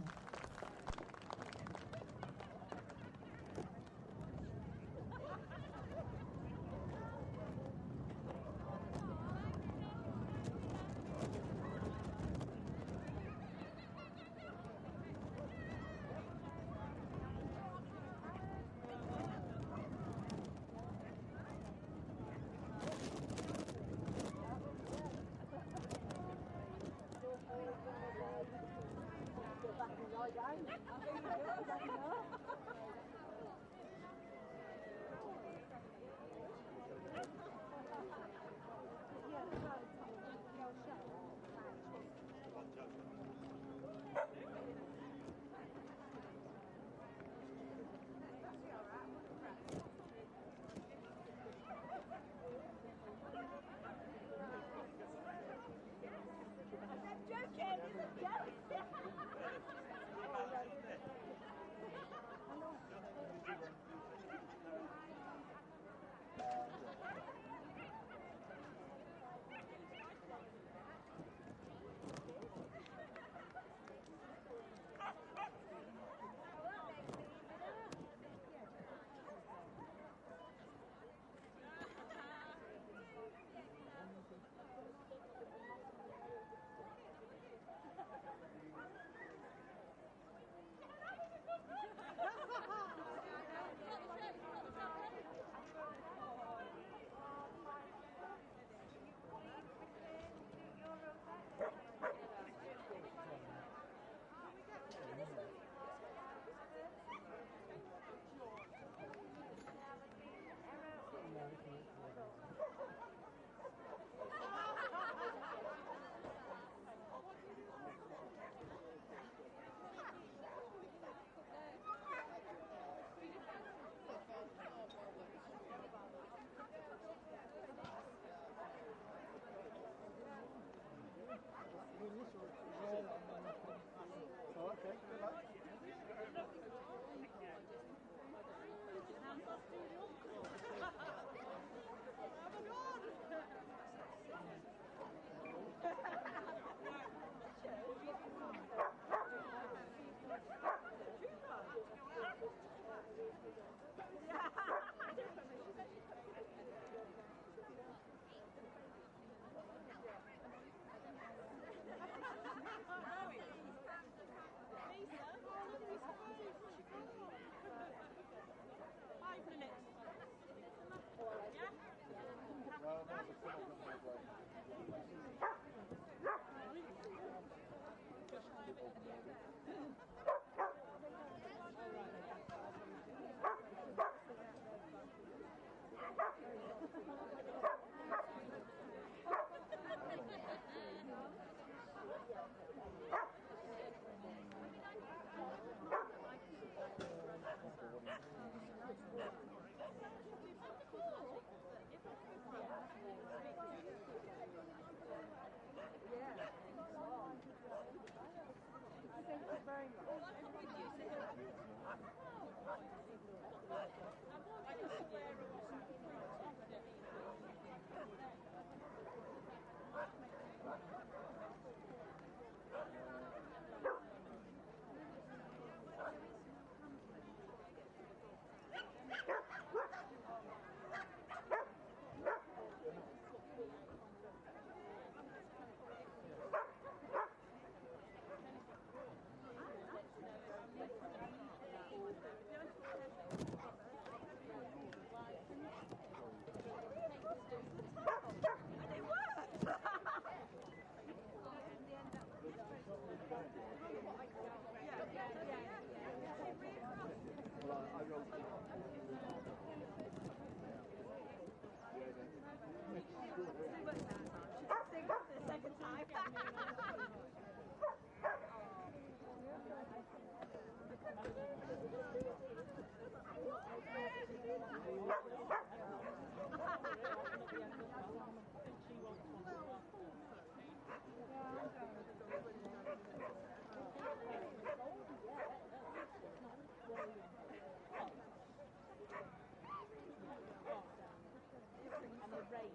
S2: rain.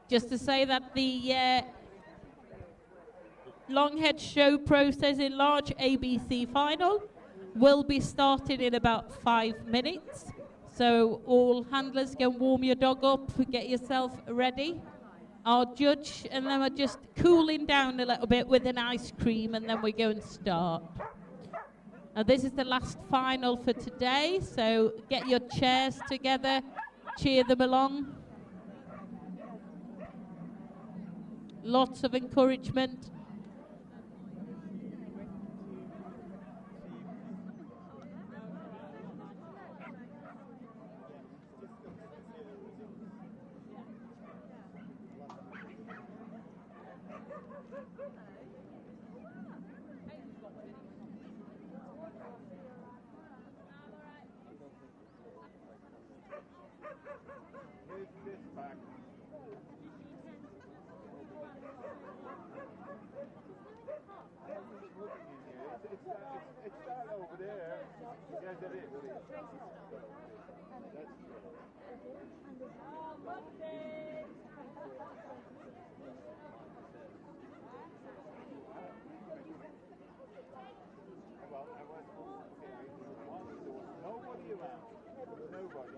S1: Just to say that the Longhead show process in large ABC final will be started in about 5 minutes. So all handlers can warm your dog up, get yourself ready. Our judge and then we're just cooling down a little bit with an ice cream and then we're going to start. Now this is the last final for today, so get your chairs together, cheer them along. Lots of encouragement.
S3: It's that over there. Yes, it is. Well, I was nobody around. Nobody.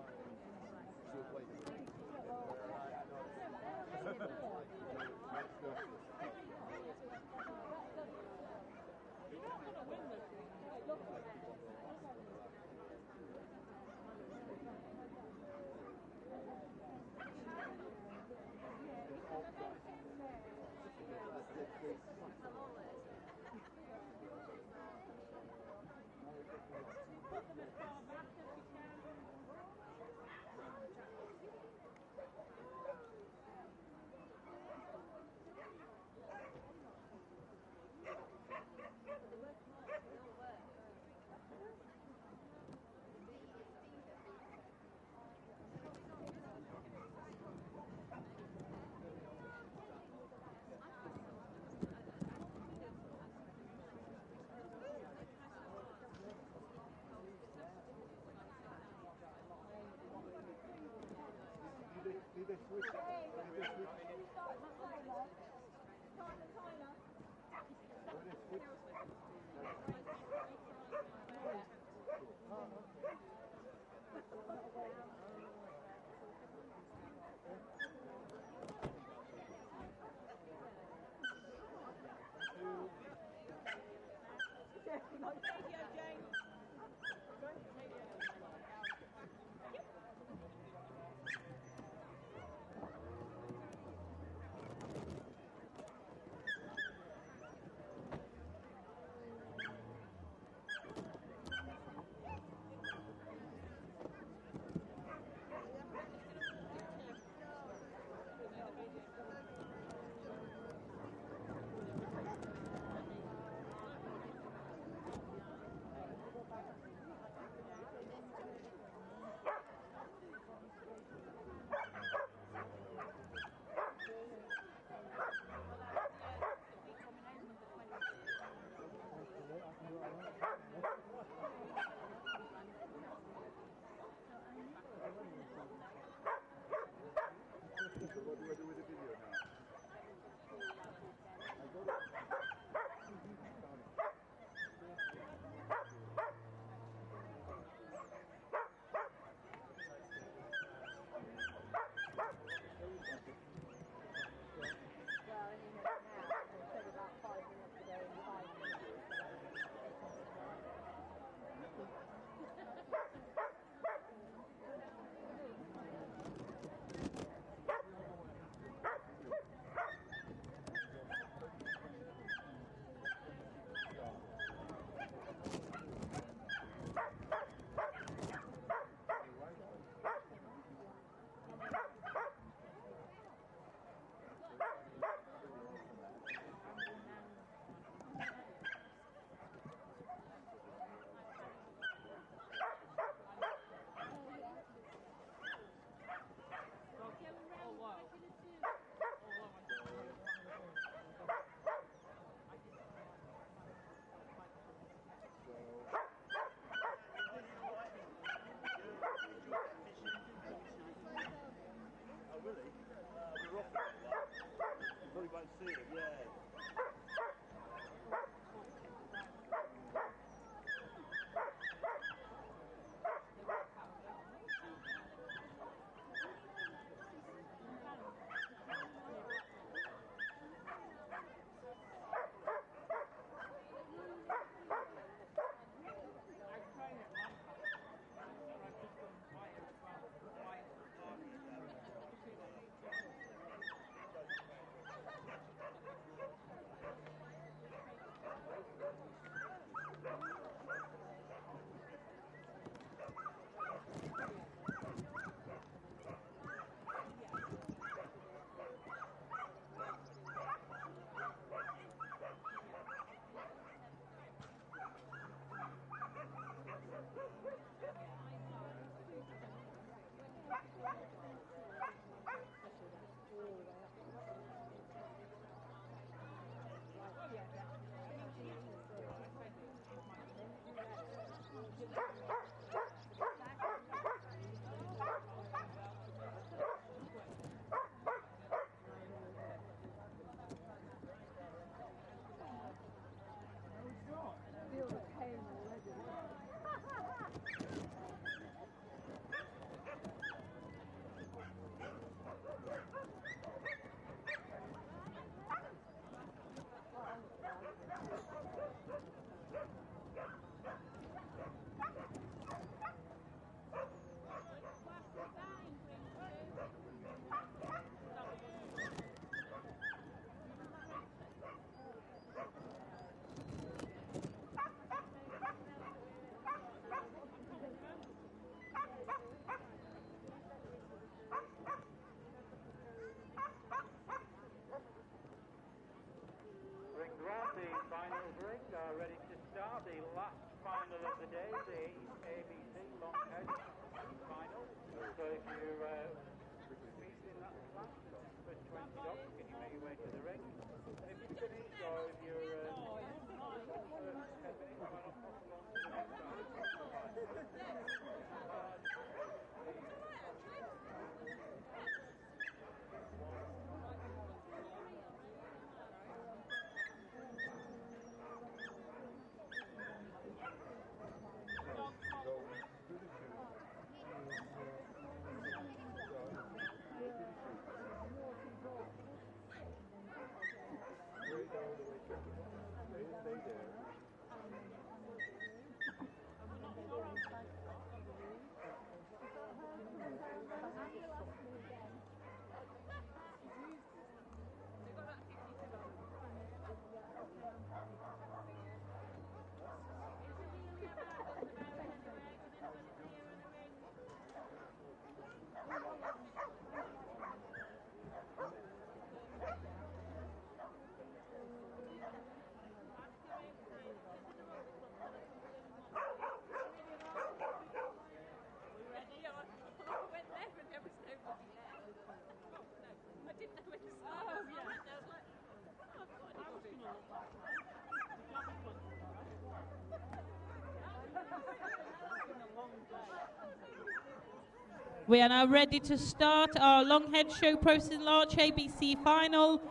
S1: We are now ready to start our Longhead Show Processing Large ABC final.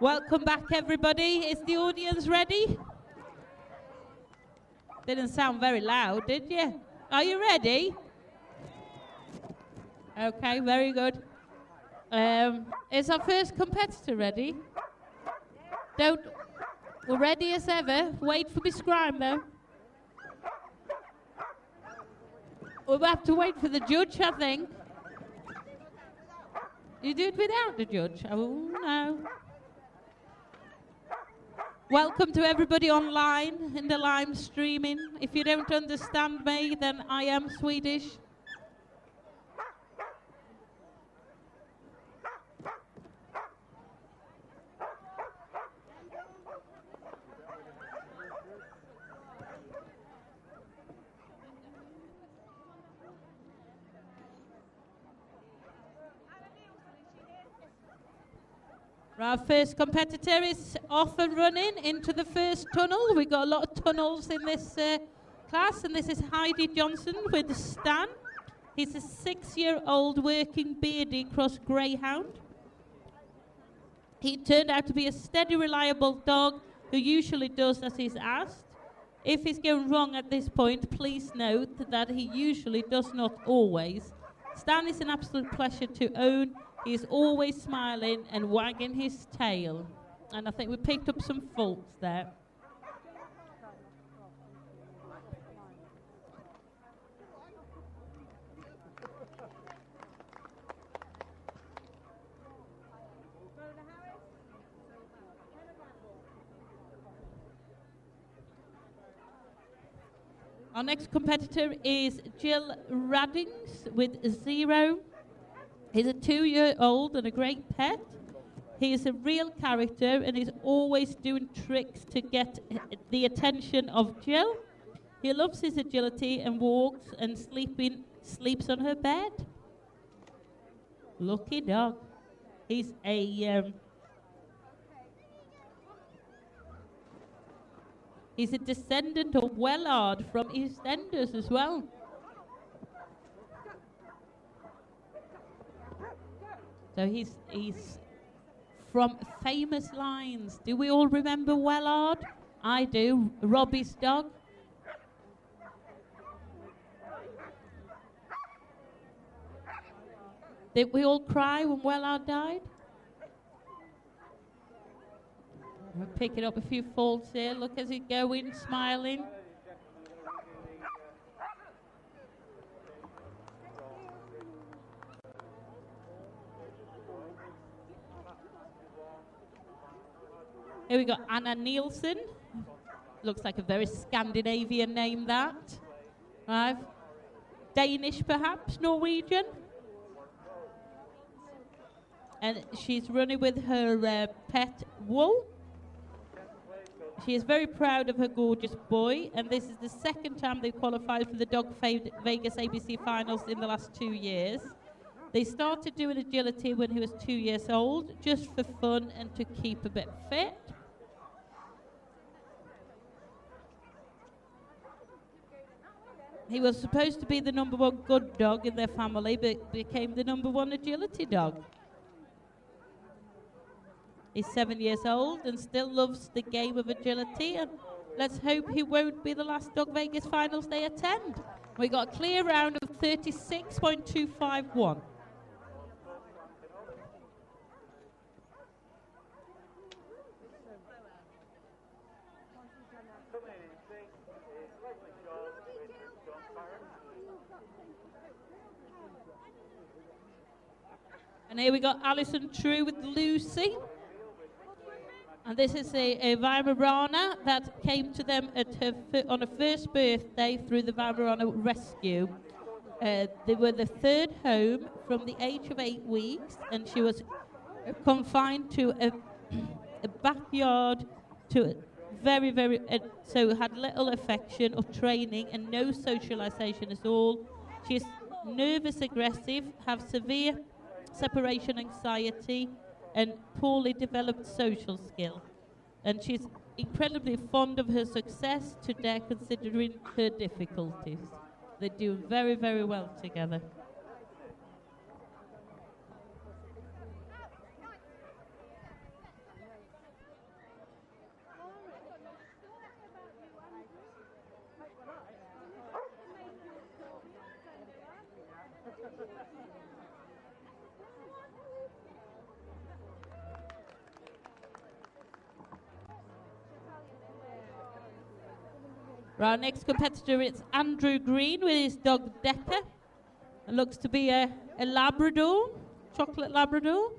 S1: Welcome back, everybody. Is the audience ready? Didn't sound very loud, did you? Are you ready? Okay, very good. Is our first competitor ready? We're ready as ever. Wait for me scribe, though. We'll have to wait for the judge, I think. You do it without the judge? Oh, no. Welcome to everybody online in the live streaming. If you don't understand me, then I am Swedish. Our first competitor is off and running into the first tunnel. We've got a lot of tunnels in this class, and this is Heidi Johnson with Stan. He's a 6-year-old working beardie cross greyhound. He turned out to be a steady, reliable dog who usually does as he's asked. If he's going wrong at this point, please note that he usually does not always. Stan is an absolute pleasure to own. He's always smiling and wagging his tail. And I think we picked up some faults there. Our next competitor is Jill Raddings with Zero. He's a 2-year-old and a great pet. He is a real character and he's always doing tricks to get the attention of Jill. He loves his agility and walks and sleeps on her bed. Lucky dog. He's a he's a descendant of Wellard from EastEnders as well. So he's from famous lines. Do we all remember Wellard? I do. Robbie's dog. Did we all cry when Wellard died? We're picking up a few faults here. Look as he's going, smiling. Here we got Anna Nielsen. Looks like a very Scandinavian name, that. Right. Danish, perhaps, Norwegian. And she's running with her pet, Wool. She is very proud of her gorgeous boy, and this is the second time they've qualified for the Dog Vegas ABC finals in the last 2 years. They started doing agility when he was 2 years old, just for fun and to keep a bit fit. He was supposed to be the #1 good dog in their family, but became the #1 agility dog. He's 7 years old and still loves the game of agility, and let's hope he won't be the last Dog Vegas finals they attend. We got a clear round of 36.251. And here we got Alison True with Lucy. And this is a Weimaraner that came to them at on her first birthday through the Weimaraner Rescue. They were the third home from the age of 8 weeks, and she was confined to a backyard to very, very, so had little affection or training and no socialization at all. She's nervous, aggressive, have severe separation anxiety, and poorly developed social skill. And she's incredibly fond of her success today, considering her difficulties. They do very, very well together. For our next competitor, it's Andrew Green with his dog Decker. It looks to be a Labrador, chocolate Labrador.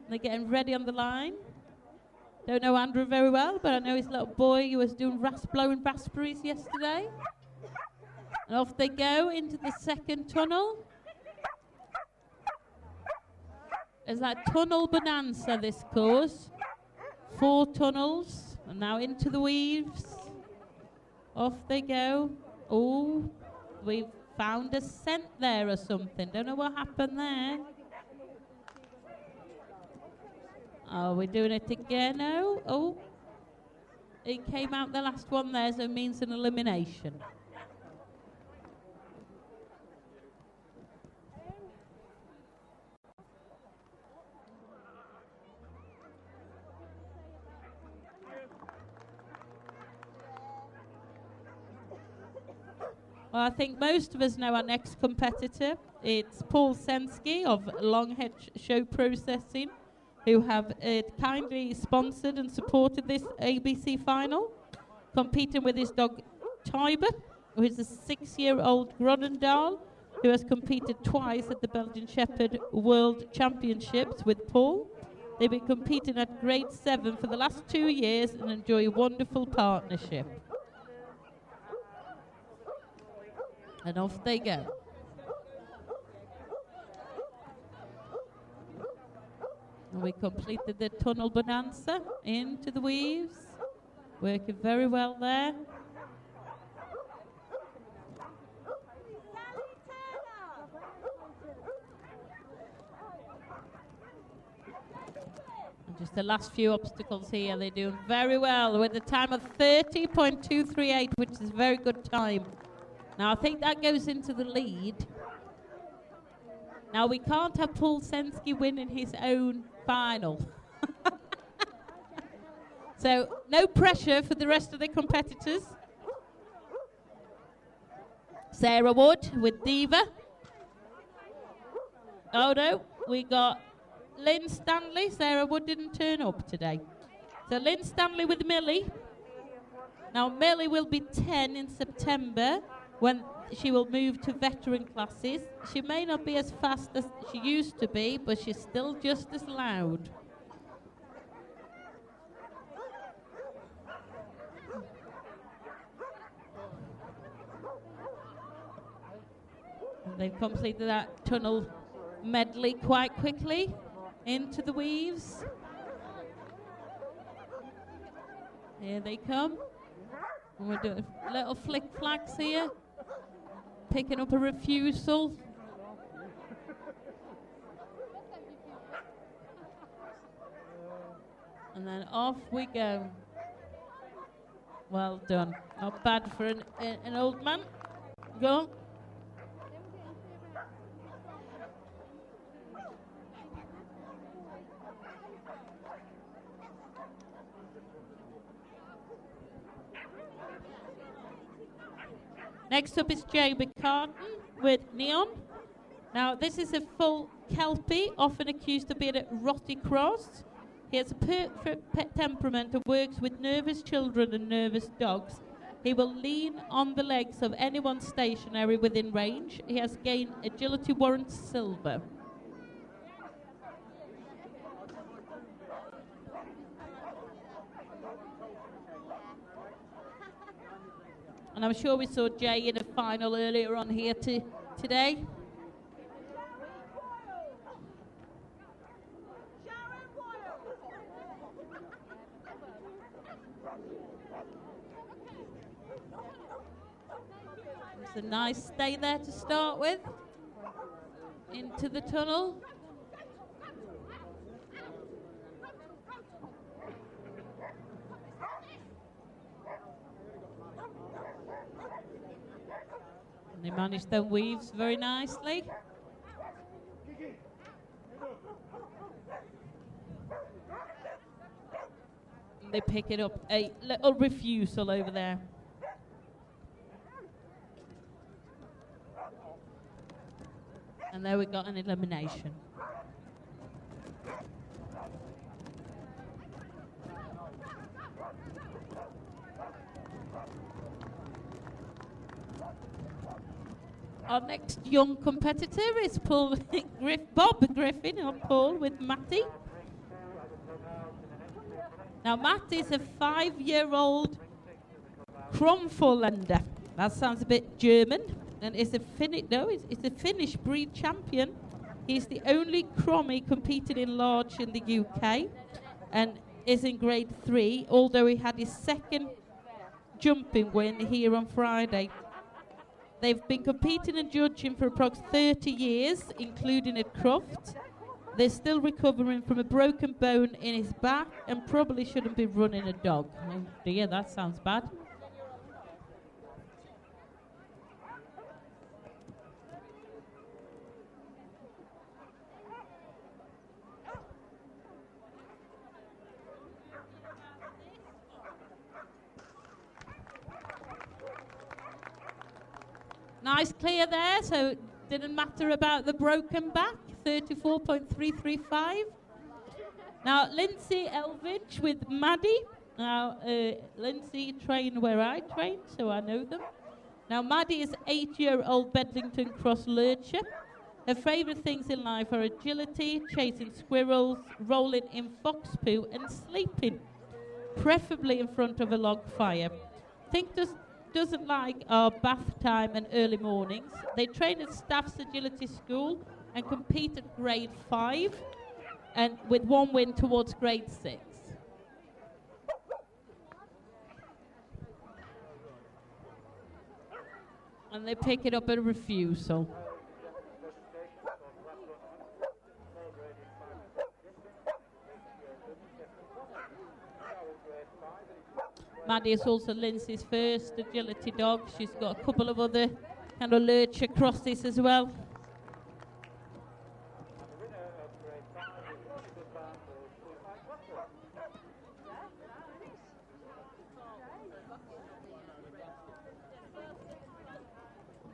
S1: They're getting ready on the line. Don't know Andrew very well, but I know his little boy who was doing blowing raspberries yesterday. And off they go into the second tunnel. It's like tunnel bonanza, this course. 4 tunnels, and now into the weaves. Off they go. Oh, we've found a scent there or something. Don't know what happened there. Oh, we're doing it again now. Oh, it came out the last one there, so it means an elimination. Well, I think most of us know our next competitor. It's Paul Sensky of Longhead Show Processing, who have kindly sponsored and supported this ABC final, competing with his dog Tiber, who is a 6-year-old Groenendaal, who has competed twice at the Belgian Shepherd World Championships with Paul. They've been competing at grade 7 for the last 2 years and enjoy a wonderful partnership. And off they go. And we completed the tunnel bonanza into the weaves. Working very well there. And just the last few obstacles here. They're doing very well with a time of 30.238, which is a very good time. Now, I think that goes into the lead. Now, we can't have Paul Sensky winning his own final. So, no pressure for the rest of the competitors. Sarah Wood with Diva. Oh, no, we got Lynn Stanley. Sarah Wood didn't turn up today. So, Lynn Stanley with Millie. Now, Millie will be 10 in September, when she will move to veteran classes. She may not be as fast as she used to be, but she's still just as loud. And they've completed that tunnel medley quite quickly into the weaves. Here they come. And we're doing little flick-flacks here. Picking up a refusal. And then off we go. Well done. Not bad for an old man. Go. Next up is Jamie Carton with Neon. Now, this is a full Kelpie, often accused of being a rotty cross. He has a perfect temperament and works with nervous children and nervous dogs. He will lean on the legs of anyone stationary within range. He has gained Agility Warrant Silver. And I'm sure we saw Jay in a final earlier on here today. It's a nice stay there to start with. Into the tunnel. And they manage their weaves very nicely. And they pick it up. A little refusal over there. And there we got an elimination. Our next young competitor is Paul Bob Griffin, not Paul, with Matty. Now, Matt is a 5-year-old Kromfoländer. That sounds a bit German. And is a it's a Finnish breed champion. He's the only Cromie competing in large in the UK and is in grade 3, although he had his second jumping win here on Friday. They've been competing and judging for approximately 30 years, including at Crufts. They're still recovering from a broken bone in his back and probably shouldn't be running a dog. Oh dear, that sounds bad. Nice clear there, so it didn't matter about the broken back. 34.335. Now, Lindsay Elvidge with Maddie. Now, Lindsay trained where I trained, so I know them. Now, Maddie is 8-year-old Bedlington Cross lurcher. Her favourite things in life are agility, chasing squirrels, rolling in fox poo, and sleeping, preferably in front of a log fire. Doesn't like our bath time and early mornings. They train at Staff's Agility School and compete at grade 5 and with 1 win towards grade 6. And they pick it up at refusal. Maddie is also Lindsay's first agility dog. She's got a couple of other kind of lurcher crosses as well.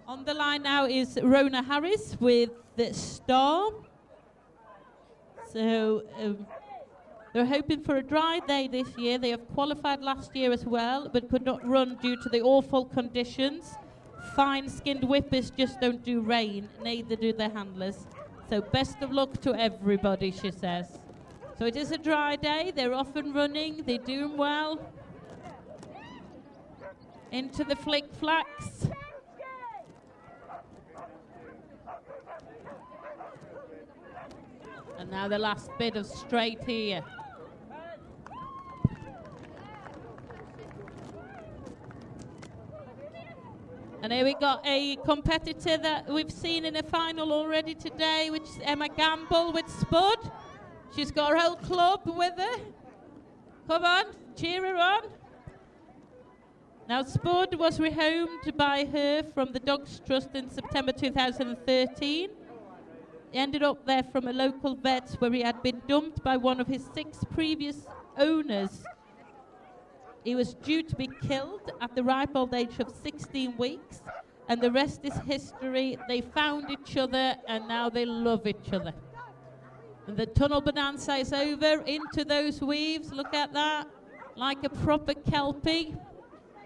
S1: On the line now is Rona Harris with the Star. So they're hoping for a dry day this year. They have qualified last year as well, but could not run due to the awful conditions. Fine-skinned whippers just don't do rain, neither do their handlers. So best of luck to everybody, she says. So it is a dry day. They're off and running. They're doing well. Into the flick-flacks. And now the last bit of straight here. And here we got a competitor that we've seen in a final already today, which is Emma Gamble with Spud. She's got her whole club with her. Come on, cheer her on. Now Spud was rehomed by her from the Dogs Trust in September 2013. He ended up there from a local vet where he had been dumped by one of his 6 previous owners. He was due to be killed at the ripe old age of 16 weeks, and the rest is history. They found each other, and now they love each other. And the tunnel bonanza is over into those weaves. Look at that, like a proper Kelpie.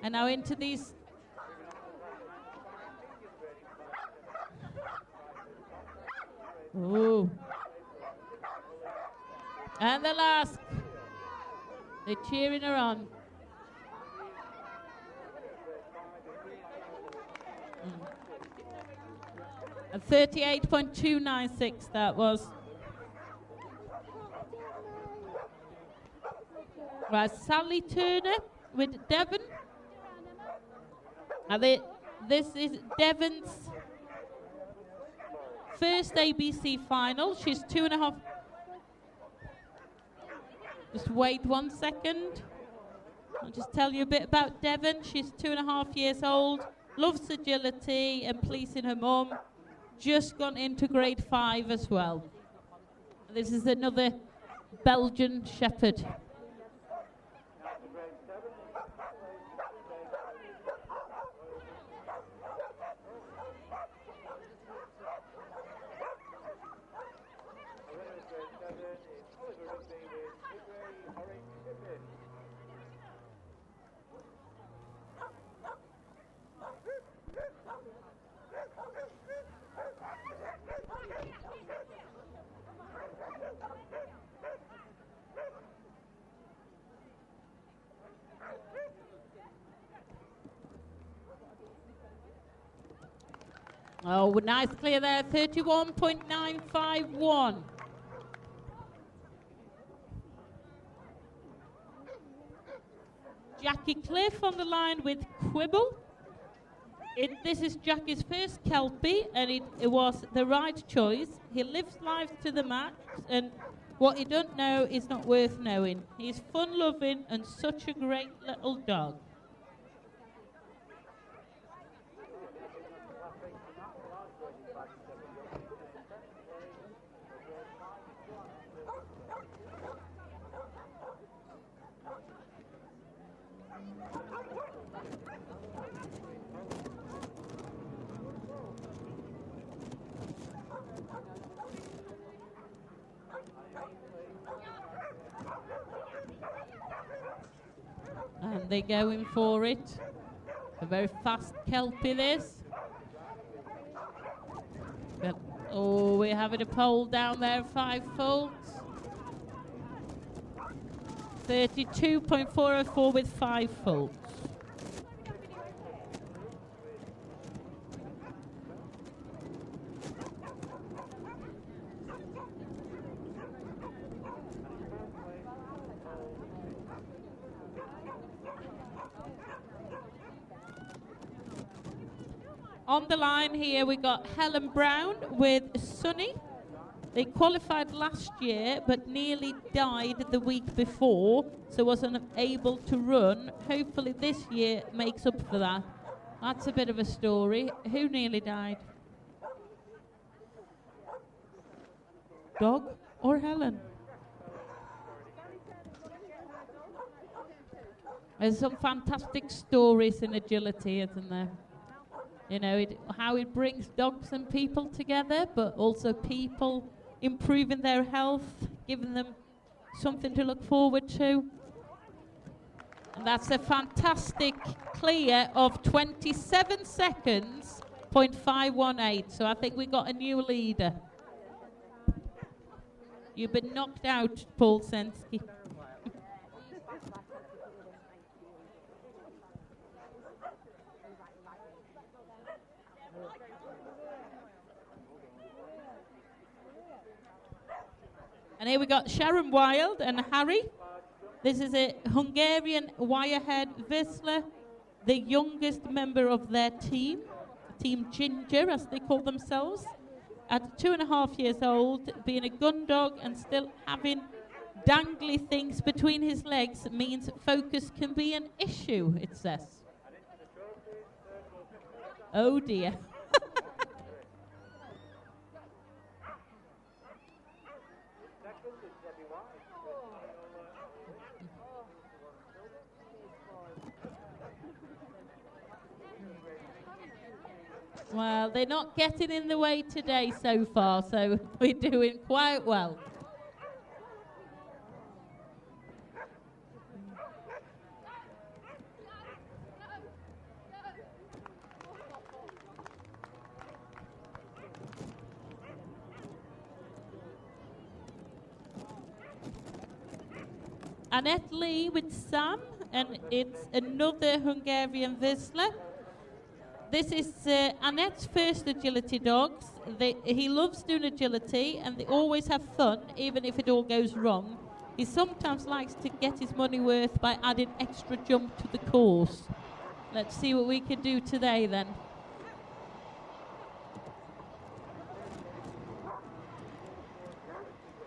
S1: And now into these. Ooh. And the last. They're cheering her on. And 38.296 that was. Right, Sally Turner with Devon. This is Devon's first ABC final. She's 2.5. Just wait 1 second. I'll just tell you a bit about Devon. She's 2.5 years old, loves agility and pleasing her mum. Just gone into grade 5 as well. This is another Belgian Shepherd. Oh, nice clear there, 31.951. Jackie Cliff on the line with Quibble. This is Jackie's first Kelpie, and it was the right choice. He lives life to the max, and what you don't know is not worth knowing. He's fun-loving and such a great little dog. And they're going for it. A very fast Kelpie this. But, oh, we're having a pole down there, 5 faults. 32.404 with 5 faults. On the line here we got Helen Brown with Sunny. They qualified last year but nearly died the week before, so wasn't able to run. Hopefully this year makes up for that. That's a bit of a story. Who nearly died? Dog or Helen? There's some fantastic stories in agility, isn't there? You know, how it brings dogs and people together, but also people improving their health, giving them something to look forward to. And that's a fantastic clear of 27 seconds, .518. So I think we got a new leader. You've been knocked out, Paul Sensky. And here we got Sharon Wild and Harry. This is a Hungarian Wirehead Whistler, the youngest member of their team, Team Ginger as they call themselves. At 2.5 years old, being a gun dog and still having dangly things between his legs means focus can be an issue, it says. Oh dear. Well, they're not getting in the way today so far, so we're doing quite well. Annette Lee with Sam, and it's another Hungarian Whistler. This is Annette's first agility dogs. He loves doing agility and they always have fun, even if it all goes wrong. He sometimes likes to get his money worth by adding extra jump to the course. Let's see what we can do today then.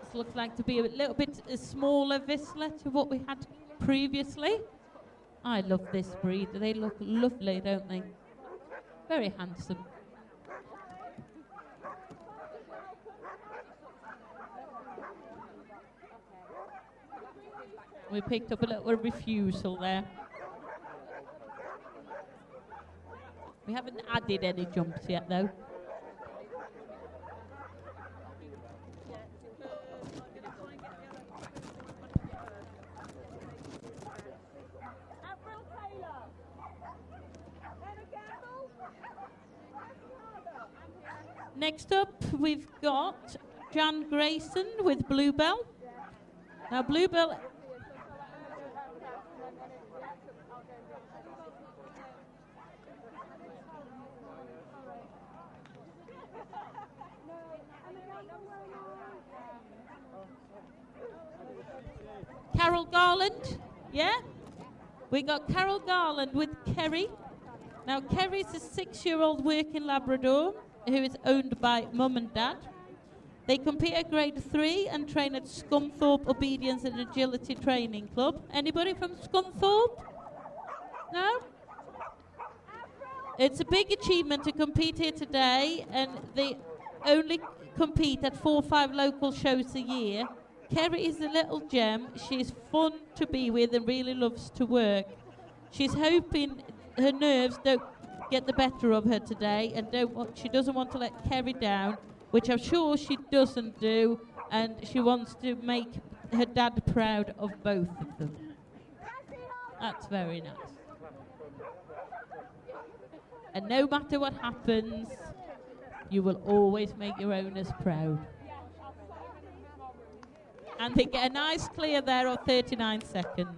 S1: This looks like to be a little bit smaller Whistler to what we had previously. I love this breed. They look lovely, don't they? Very handsome. We picked up a little refusal there. We haven't added any jumps yet though. Next up, we've got Jan Grayson with Bluebell. Now, Bluebell... Carol Garland, yeah? We got Carol Garland with Kerry. Now, Kerry's a 6-year-old working Labrador who is owned by mum and dad. They compete at grade 3 and train at Scunthorpe Obedience and Agility Training Club. Anybody from Scunthorpe? No? It's a big achievement to compete here today, and they only compete at 4 or 5 local shows a year. Kerry is a little gem. She's fun to be with and really loves to work. She's hoping her nerves don't get the better of her today, and she doesn't want to let Kerry down, which I'm sure she doesn't do, and she wants to make her dad proud of both of them. That's very nice. And no matter what happens, you will always make your owners proud. And they get a nice clear there of 39 seconds.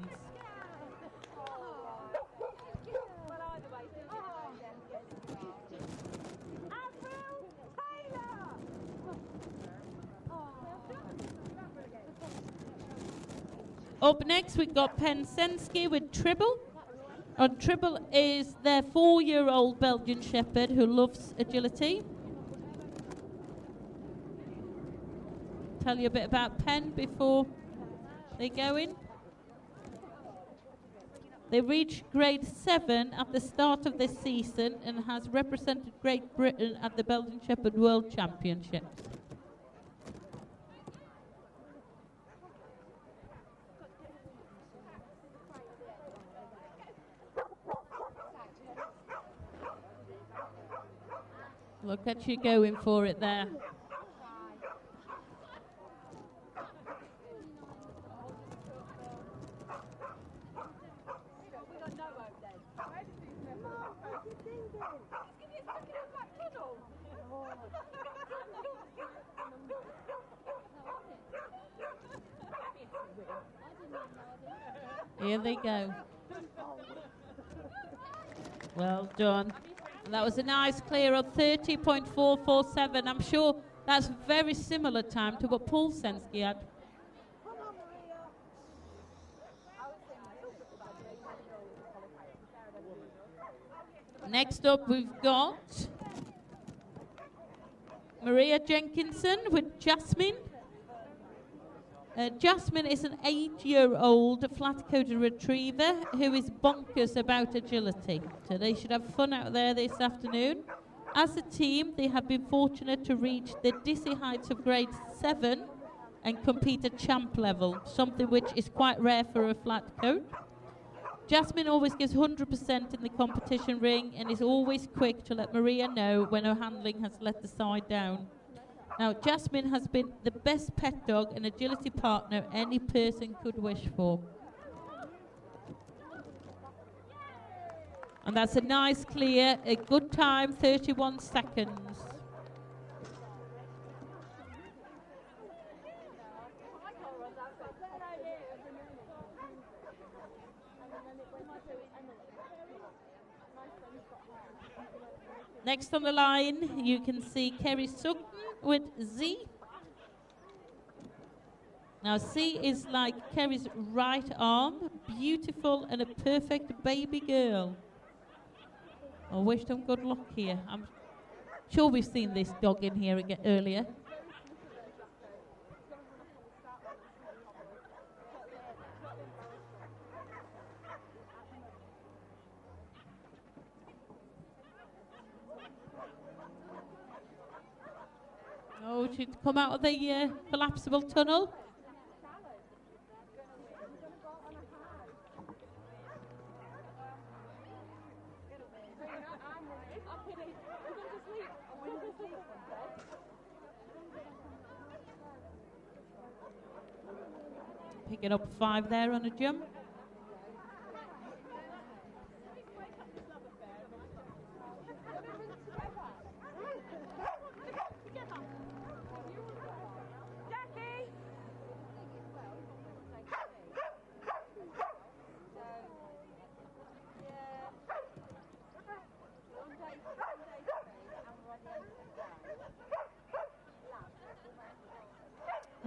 S1: Up next, we've got Pensensky with Tribble. And Tribble is their 4-year-old Belgian Shepherd who loves agility. Tell you a bit about Penn before they go in. They reached grade 7 at the start of this season and has represented Great Britain at the Belgian Shepherd World Championships. Look at you going for it there. Here they go. Well done. And that was a nice clear of 30.447. I'm sure that's very similar time to what Paul Sensky had. Next up we've got Maria Jenkinson with Jasmine. Jasmine is an 8-year-old flat-coated retriever who is bonkers about agility. So they should have fun out there this afternoon. As a team, they have been fortunate to reach the dizzy heights of grade 7 and compete at champ level, something which is quite rare for a flat coat. Jasmine always gives 100% in the competition ring and is always quick to let Maria know when her handling has let the side down. Now, Jasmine has been the best pet dog and agility partner any person could wish for. And that's a nice clear, a good time, 31 seconds. Next on the line, you can see Kerry Sutton with Z. Now, C is like Kerry's right arm, beautiful and a perfect baby girl. I wish them good luck here. I'm sure we've seen this dog in here again earlier. Oh, she'd come out of the collapsible tunnel. Picking up 5 there on a jump.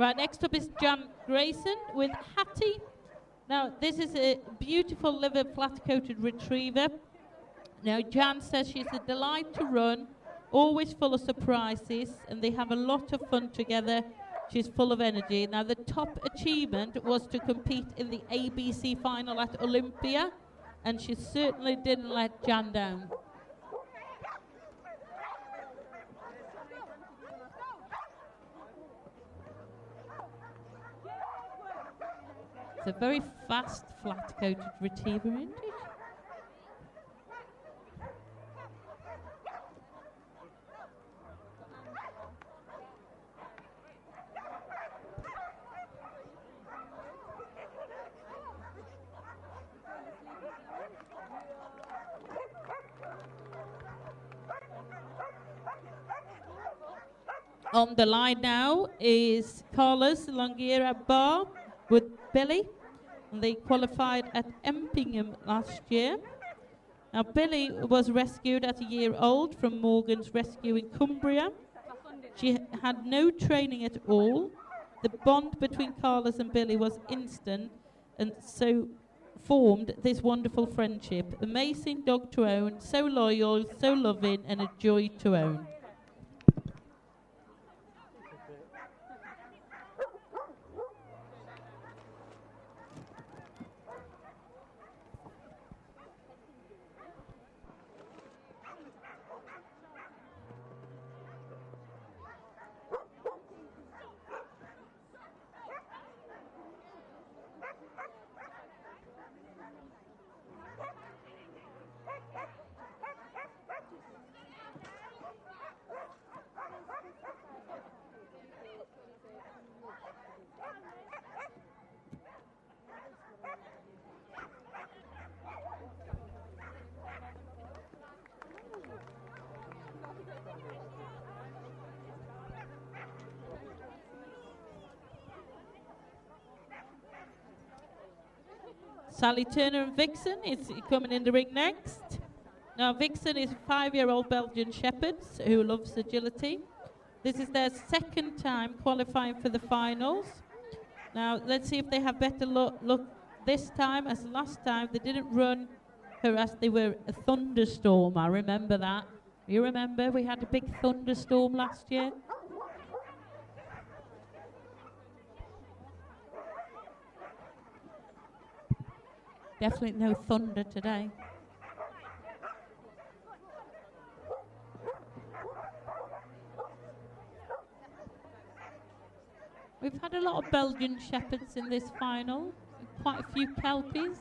S1: Right, next up is Jan Grayson with Hattie. Now, this is a beautiful liver flat-coated retriever. Now, Jan says she's a delight to run, always full of surprises, and they have a lot of fun together. She's full of energy. Now, the top achievement was to compete in the ABC final at Olympia, and she certainly didn't let Jan down. It's a very fast, flat-coated retriever, isn't it? On the line now is Carlos Longueira Bar with Billy. And they qualified at Empingham last year. Now, Billy was rescued at a year old from Morgan's Rescue in Cumbria. She had no training at all. The bond between Carlos and Billy was instant, and so formed this wonderful friendship. Amazing dog to own, so loyal, so loving, and a joy to own. Sally Turner and Vixen is coming in the ring next. Now, Vixen is a 5-year-old Belgian Shepherd who loves agility. This is their second time qualifying for the finals. Now, let's see if they have better luck this time as last time. They didn't run her as they were a thunderstorm. I remember that. You remember we had a big thunderstorm last year? Definitely no thunder today. We've had a lot of Belgian Shepherds in this final, quite a few Kelpies.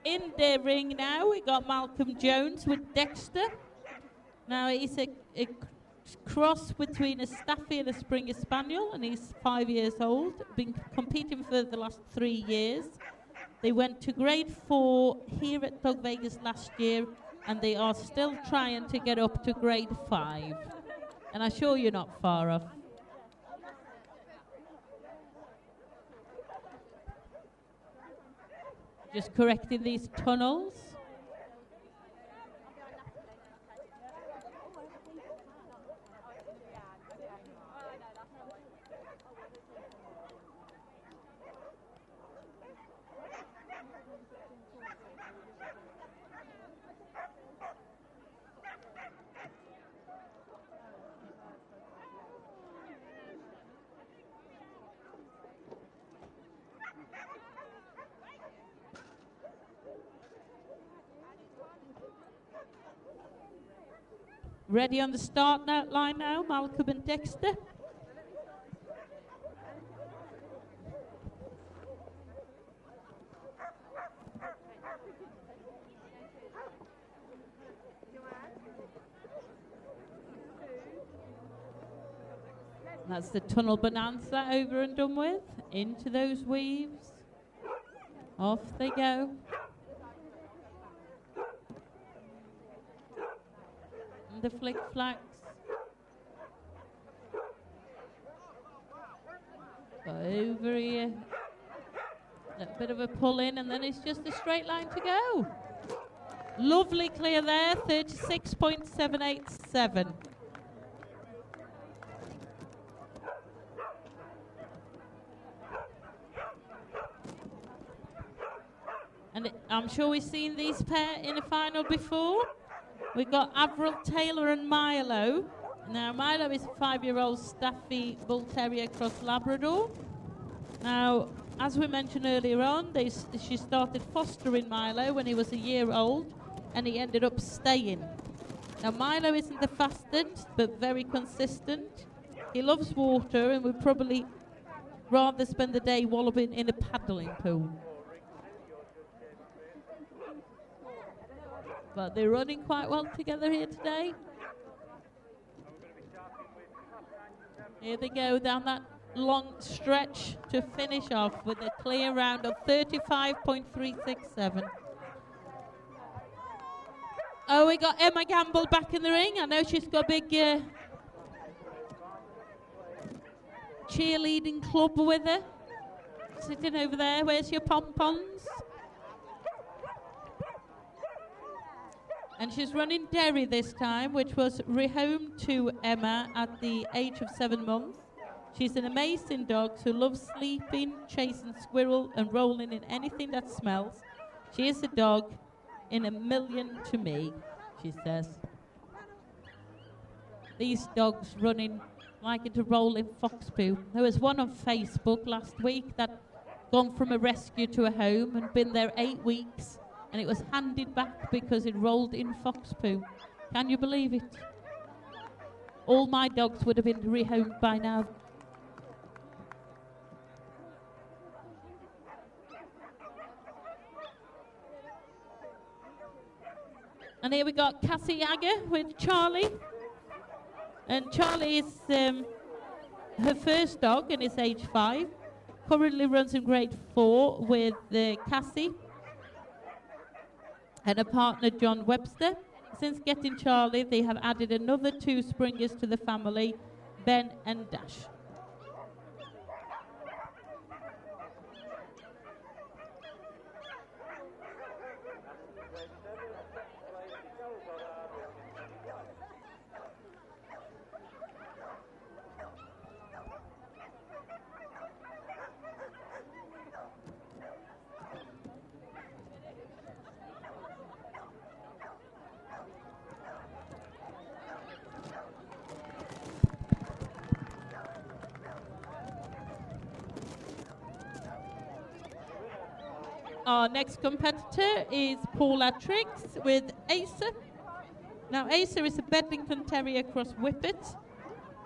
S1: In the ring now, we got Malcolm Jones with Dexter. Now, he's a cross between a Staffy and a Springer Spaniel, and he's 5 years old. Been competing for the last 3 years. They went to grade 4 here at Dog Vegas last year, and they are still trying to get up to grade 5. And I'm sure you're not far off. Just correcting these tunnels. Ready on the start line now, Malcolm and Dexter. That's the tunnel bonanza over and done with. Into those weaves. Off they go. And the flick flacks. Go over here. A bit of a pull in, and then it's just a straight line to go. Lovely clear there, 36.787. And I'm sure we've seen these pair in a final before. We've got Avril Taylor and Milo. Now, Milo is a 5-year-old Staffy Bull Terrier Cross Labrador. Now, as we mentioned earlier on, she started fostering Milo when he was a year old, and he ended up staying. Now, Milo isn't the fastest, but very consistent. He loves water and would probably rather spend the day wallowing in a paddling pool. But they're running quite well together here today. Here they go down that long stretch to finish off with a clear round of 35.367. Oh, we got Emma Gamble back in the ring. I know she's got a big cheerleading club with her. Sitting over there. Where's your pom-poms? And she's running Derry this time, which was rehomed to Emma at the age of 7 months. She's an amazing dog who loves sleeping, chasing squirrel, and rolling in anything that smells. She is a dog in a million to me, she says. These dogs running like to roll in fox poo. There was one on Facebook last week that gone from a rescue to a home and been there 8 weeks. And it was handed back because it rolled in fox poo. Can you believe it? All my dogs would have been rehomed by now. And here we got Cassie Jagger with Charlie. And Charlie is her first dog and is age 5. Currently runs in grade 4 with Cassie and a partner, John Webster. Since getting Charlie, they have added another 2 springers to the family, Ben and Dash. Our next competitor is Paula Triggs with Acer. Now, Acer is a Bedlington Terrier Cross Whippet.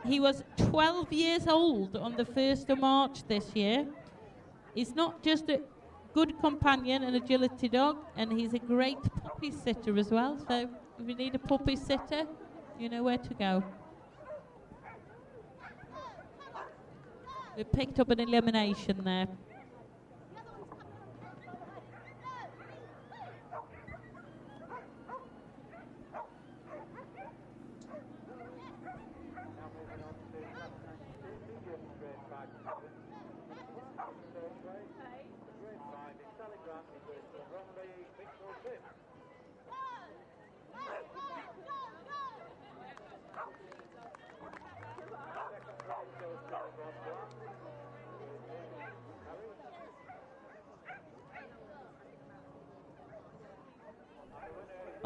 S1: He was 12 years old on the 1st of March this year. He's not just a good companion and agility dog, and he's a great puppy sitter as well. So if you need a puppy sitter, you know where to go. We picked up an elimination there.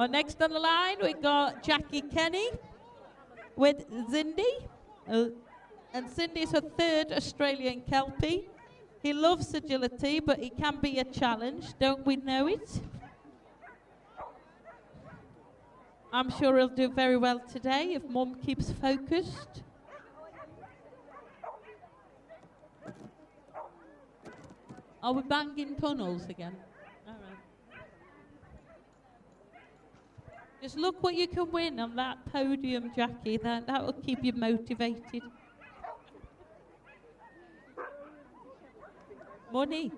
S1: Next on the line, we got Jackie Kenny with Cindy. And Cindy's her 3rd Australian Kelpie. He loves agility, but he can be a challenge. Don't we know it? I'm sure he'll do very well today if Mum keeps focused. Are we banging tunnels again? Just look what you can win on that podium, Jackie. That will keep you motivated. Money.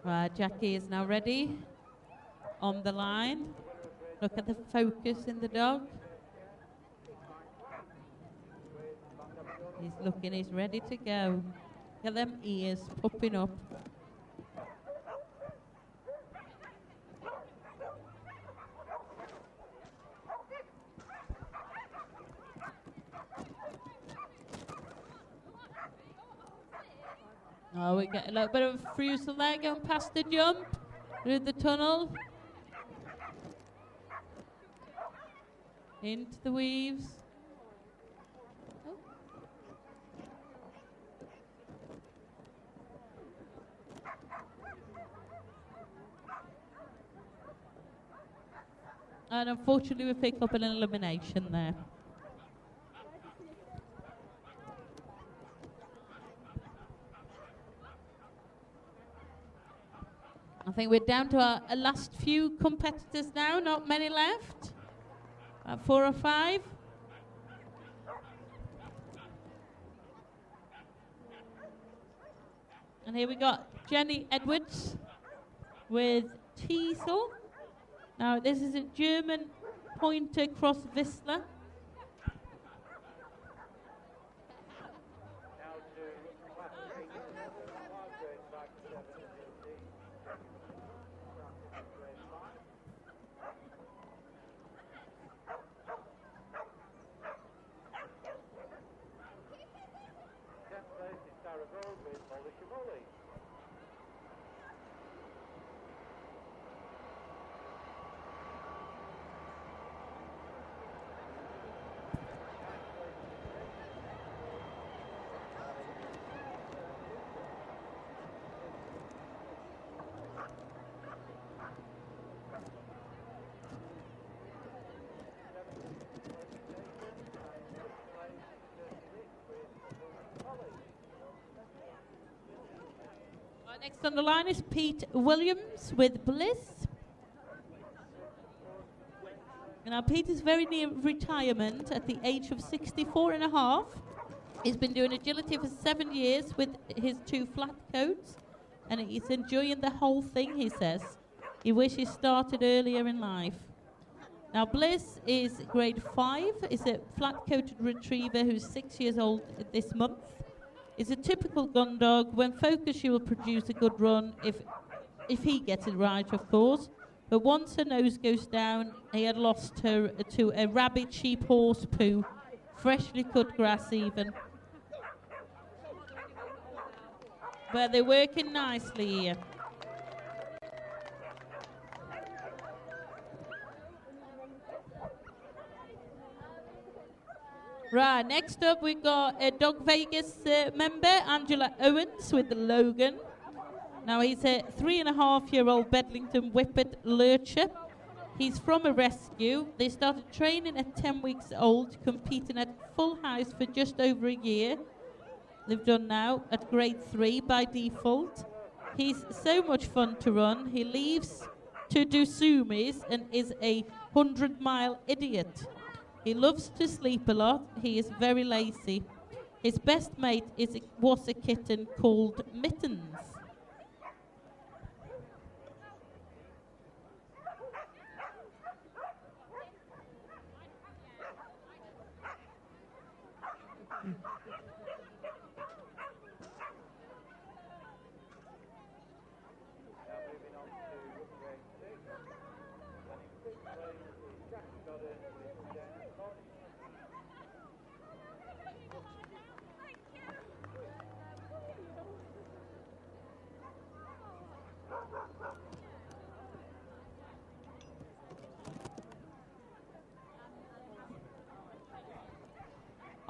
S1: Right, Jackie is now ready on the line. Look at the focus in the dog. He's looking, he's ready to go. Look at them ears popping up. Oh, we get a little bit of a refusal there, going past the jump, through the tunnel, into the weaves. Oh. And unfortunately we pick up an elimination there. I think we're down to our last few competitors now, not many left. 4 or 5. And here we got Jenny Edwards with Teasel. Now this is a German pointer cross Whistler. Next on the line is Pete Williams with Bliss. Now Pete is very near retirement at the age of 64 and a half. He's been doing agility for 7 years with his 2 flat coats, and he's enjoying the whole thing, he says. He wishes he started earlier in life. Now Bliss is grade 5, is a flat-coated retriever who's 6 years old this month. Is a typical gun dog. When focused, she will produce a good run if he gets it right, of course. But once her nose goes down, he had lost her to a rabbit, sheep, horse poo, freshly cut grass even. But they're working nicely here. Right, next up we got a Dog Vegas member, Angela Owens with Logan. Now he's a 3.5-year-old Bedlington Whippet Lurcher. He's from a rescue. They started training at 10 weeks old, competing at full house for just over a year. They've done now at grade 3 by default. He's so much fun to run. He leaves to do sumis and is a 100-mile idiot. He loves to sleep a lot. He is very lazy. His best mate was a kitten called Mittens.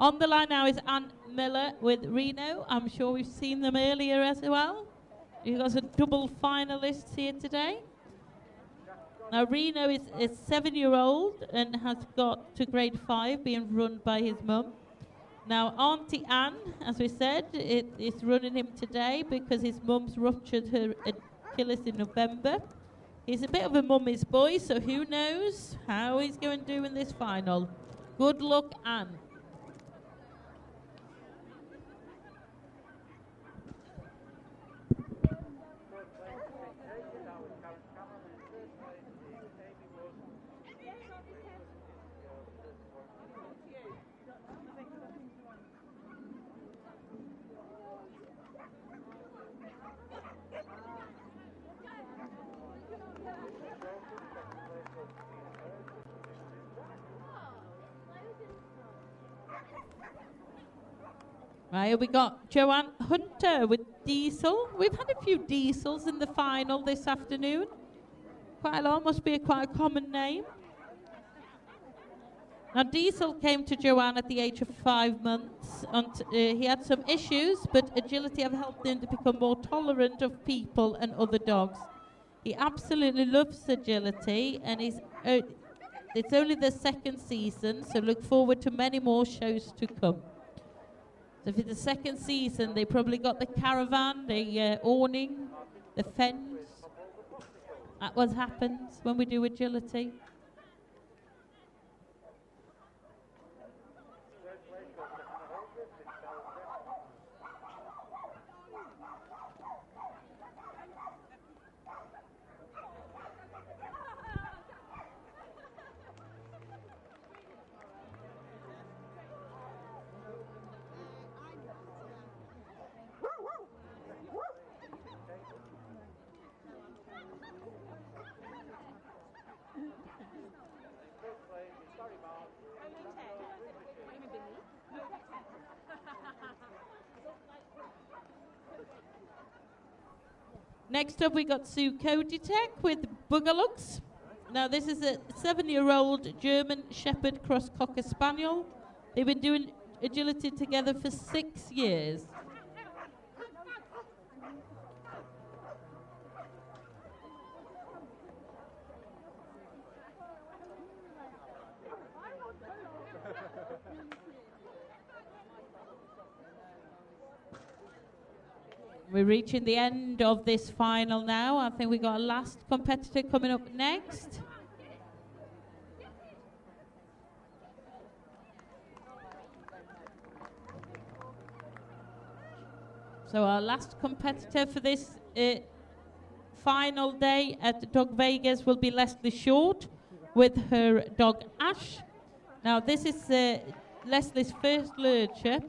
S1: On the line now is Anne Miller with Reno. I'm sure we've seen them earlier as well. You've got some double finalists here today. Now Reno is a 7-year-old and has got to grade 5, being run by his mum. Now Auntie Anne, as we said, is running him today because his mum's ruptured her Achilles in November. He's a bit of a mummy's boy, so who knows how he's going to do in this final. Good luck, Anne. Right, we got Joanne Hunter with Diesel. We've had a few Diesels in the final this afternoon. Quite a lot, must be quite a common name. Now Diesel came to Joanne at the age of 5 months. He had some issues, but agility have helped him to become more tolerant of people and other dogs. He absolutely loves agility, and it's only the 2nd season, so look forward to many more shows to come. So for the 2nd season, they probably got the caravan, the awning, the fence. That's what happens when we do agility. Next up, we got Sue Koditek with Boogalooks. Now, this is a 7-year-old German Shepherd Cross Cocker Spaniel. They've been doing agility together for 6 years. We're reaching the end of this final now. I think we got a last competitor coming up next. So our last competitor for this final day at Dog Vegas will be Leslie Short with her dog Ash. Now this is Leslie's first lurcher.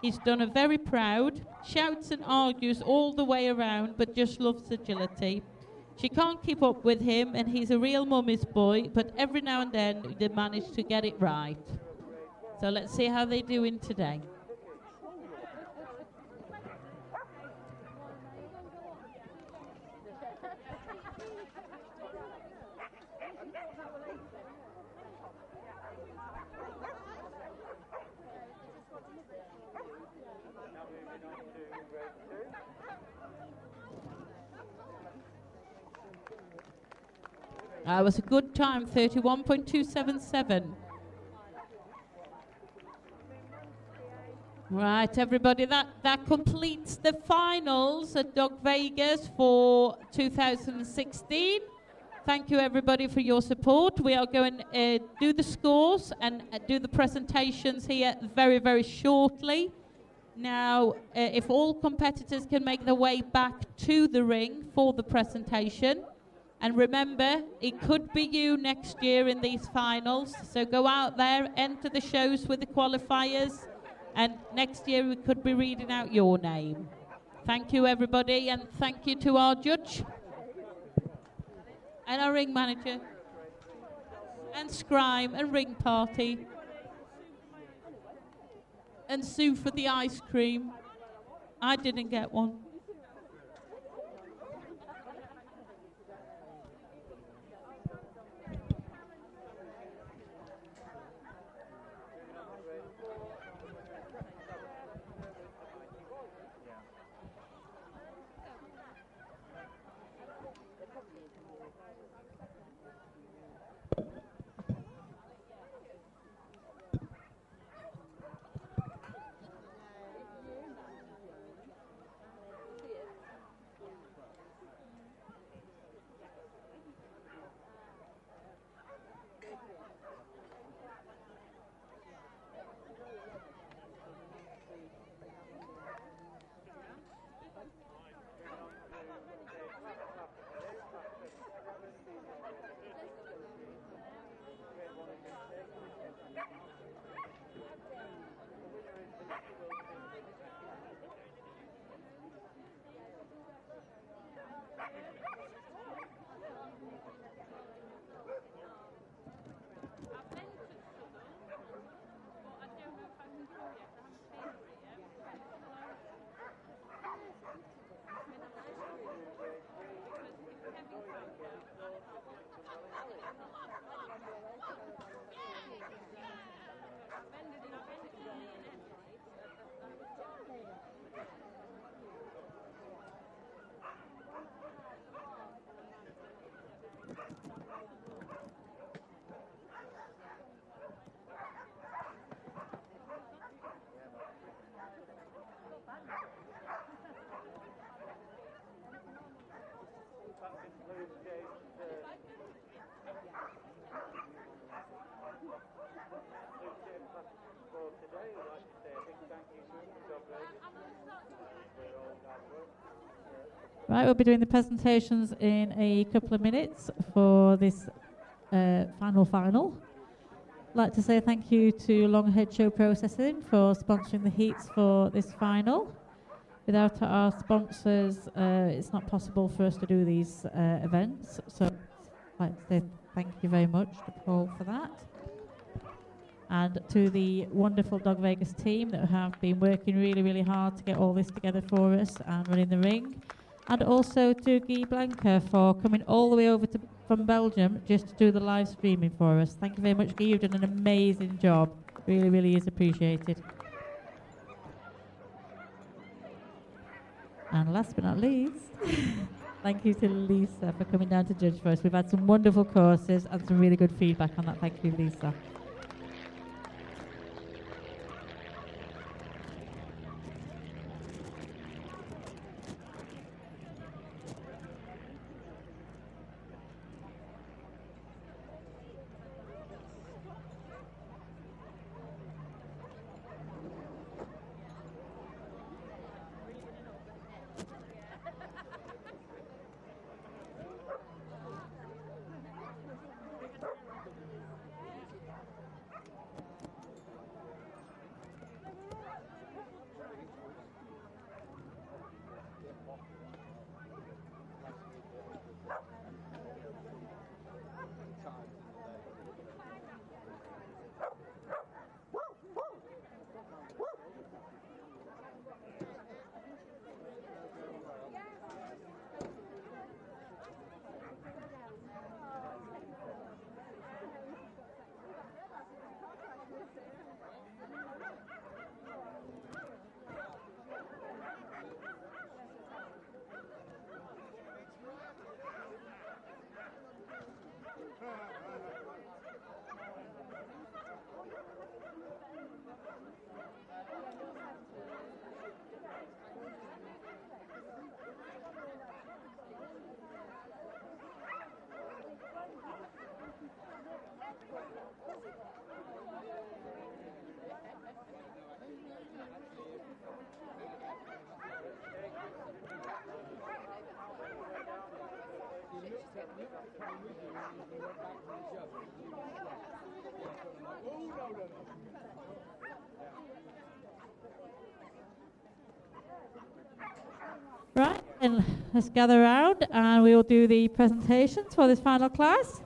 S1: He's done her very proud, shouts and argues all the way around, but just loves agility. She can't keep up with him, and he's a real mummy's boy, but every now and then they manage to get it right. So let's see how they're doing today. It was a good time, 31.277. Right, everybody, that completes the finals at Dog Vegas for 2016. Thank you, everybody, for your support. We are going to do the scores and do the presentations here very, very shortly. Now, if all competitors can make their way back to the ring for the presentation. And remember, it could be you next year in these finals. So go out there, enter the shows with the qualifiers, and next year we could be reading out your name. Thank you, everybody, and thank you to our judge and our ring manager and Scrime and Ring Party and Sue for the ice cream. I didn't get one. Right, we'll be doing the presentations in a couple of minutes for this final. I'd like to say thank you to Longhead Show Processing for sponsoring the heats for this final. Without our sponsors, it's not possible for us to do these events. So I'd like to say thank you very much to Paul for that. And to the wonderful Dog Vegas team that have been working really, really hard to get all this together for us and running the ring. And also to Guy Blanca for coming all the way over from Belgium just to do the live streaming for us. Thank you very much, Guy. You've done an amazing job. Really, really is appreciated. And last but not least, thank you to Lisa for coming down to judge for us. We've had some wonderful courses and some really good feedback on that. Thank you, Lisa. Right, and let's gather around and we will do the presentations for this final class.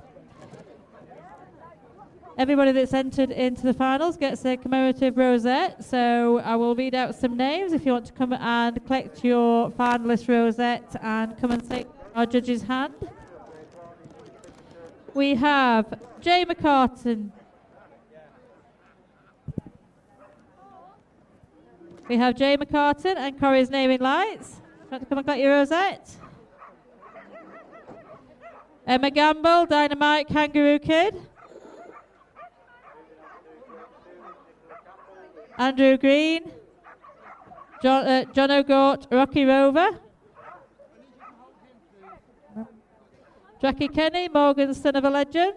S1: Everybody that's entered into the finals gets a commemorative rosette, so I will read out some names if you want to come and collect your finalist rosette and come and take our judge's hand. We have Jay McCartan. We have Jay McCartan and Corey's Naming Lights. Want to come and collect your rosette? Emma Gamble, Dynamite Kangaroo Kid. Andrew Green, John O'Gort, Rocky Rover. Jackie Kenny, Morgan, Son of a Legend.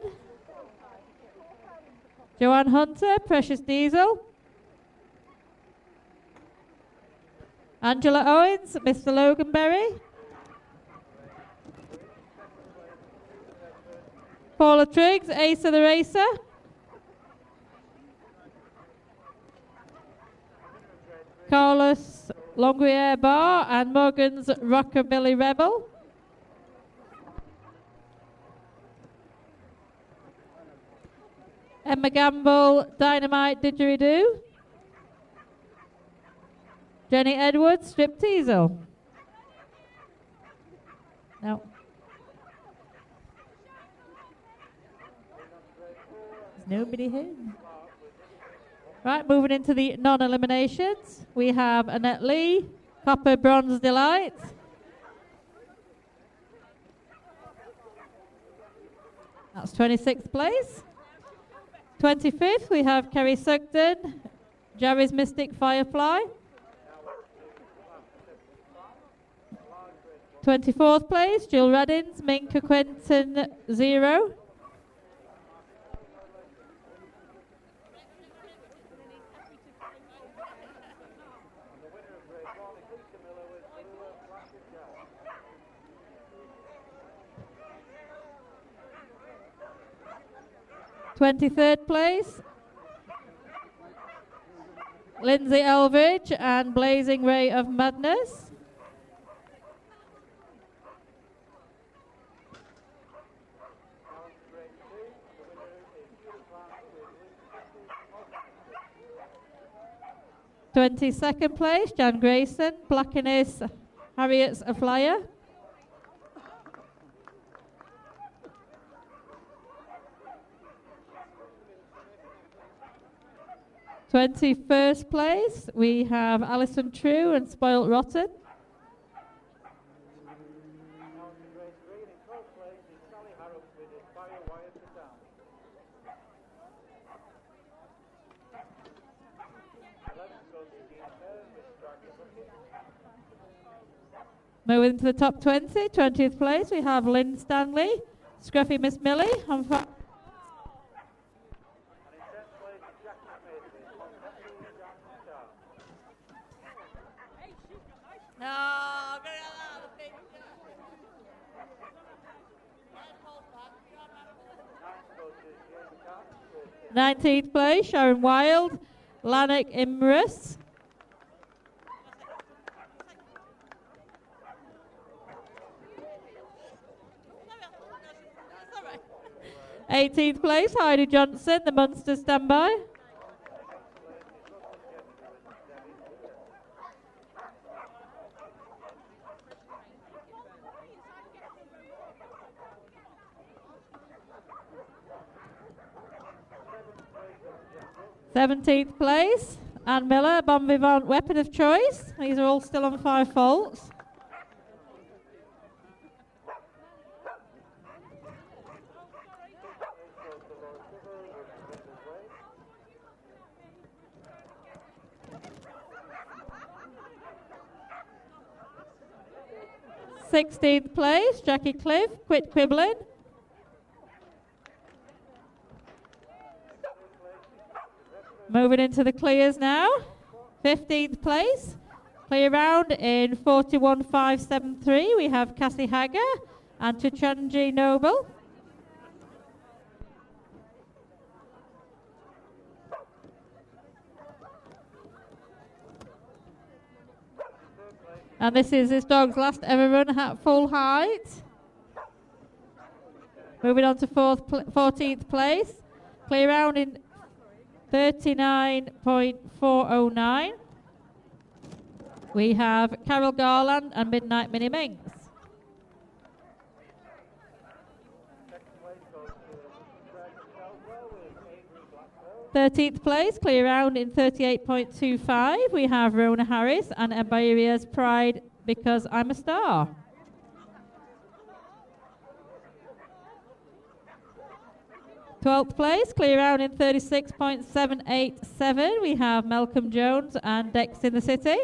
S1: Joanne Hunter, Precious Diesel. Angela Owens, Mr. Loganberry. Paula Triggs, Ace of the Racer. Carlos Longuier Bar and Morgan's Rockabilly Rebel. Emma Gamble, Dynamite Didgeridoo. Jenny Edwards, Stripteasel. No. There's nobody here. Right, moving into the non-eliminations. We have Annette Lee, Copper Bronze Delight. That's 26th place. 25th, we have Kerry Sugden, Jerry's Mystic Firefly. 24th place, Jill Reddins, Minka Quentin 0. Twenty-third place, Lindsay Elvidge and Blazing Ray of Madness. 22nd place, Jan Grayson, Black Innes, Harriet's a Flyer. Twenty-first place, we have Alison True and Spoilt Rotten. Moving to the top 20, 20th place, we have Lynn Stanley, Scruffy Miss Millie. No, 19th place, Sharon Wild, Lannick Imrus. 18th place, Heidi Johnson, the Munster Standby. Seventeenth place, Anne Miller, Bon Vivant Weapon of Choice. These are all still on 5 faults. Sixteenth place, Jackie Cliff, Quit Quibbling. Moving into the clears now. 15th place, clear round in 41.573. We have Cassie Hager and Tuchanji Noble. And this is this dog's last ever run at full height. Moving on to 14th place. Clear round in 39.409. We have Carol Garland and Midnight Minnie Minx. Thirteenth place, clear round in 38.25. We have Rona Harris and Iberia's Pride Because I'm a Star. Twelfth place, clear round in 36.787. We have Malcolm Jones and Dex in the City.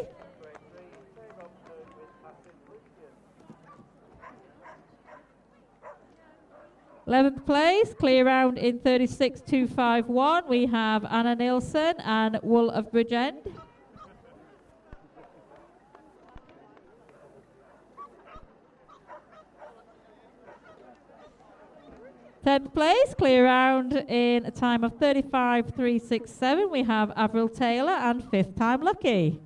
S1: 11th place, clear round in 36.251. We have Anna Nielsen and Wool of Bridgend. Tenth place, clear round in a time of 35.367. We have Avril Taylor and Fifth Time Lucky.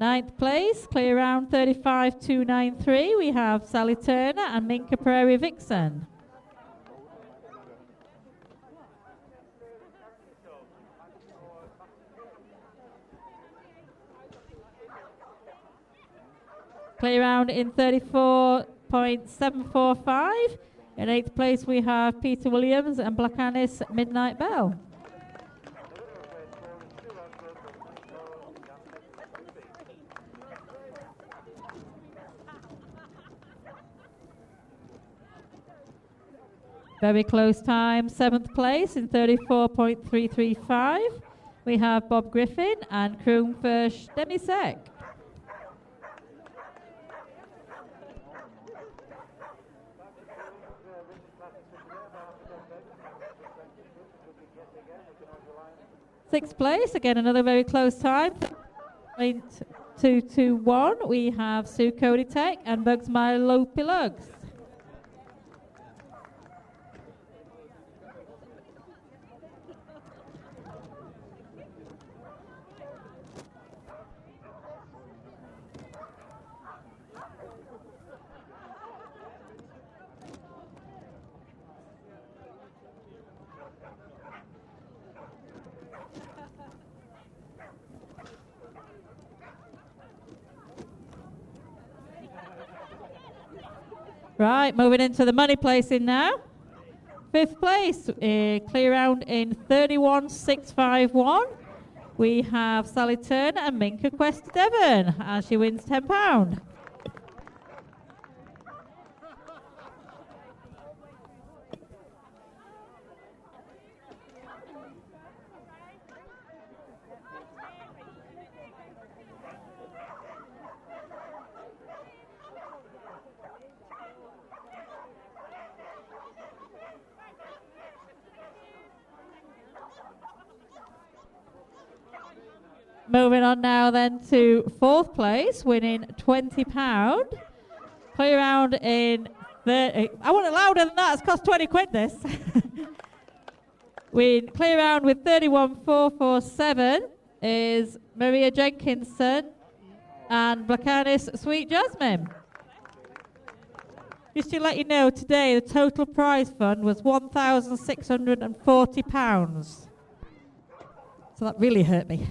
S1: Ninth place, clear round 35,293. We have Sally Turner and Minka Prairie Vixen. Clear round in 34.745. In 8th place we have Peter Williams and Black Anis Midnight Bell. Very close time, 7th place in 34.335. We have Bob Griffin and Kroonfish Demisek. Sixth place, again another very close time, 0.221. We have Sue Cody Tech and Bugs My Lopey Lugs. Right, moving into the money placing now. 5th place, clear round in 31,651. We have Sally Turner and Minka Quest Devon as she wins £10. Moving on now then to 4th place, winning £20. Clear round in 30. I want it louder than that, it's cost 20 quid this. We clear round with 31,447 is Maria Jenkinson and Black Anis Sweet Jasmine. Just to let you know, today the total prize fund was £1,640. So that really hurt me.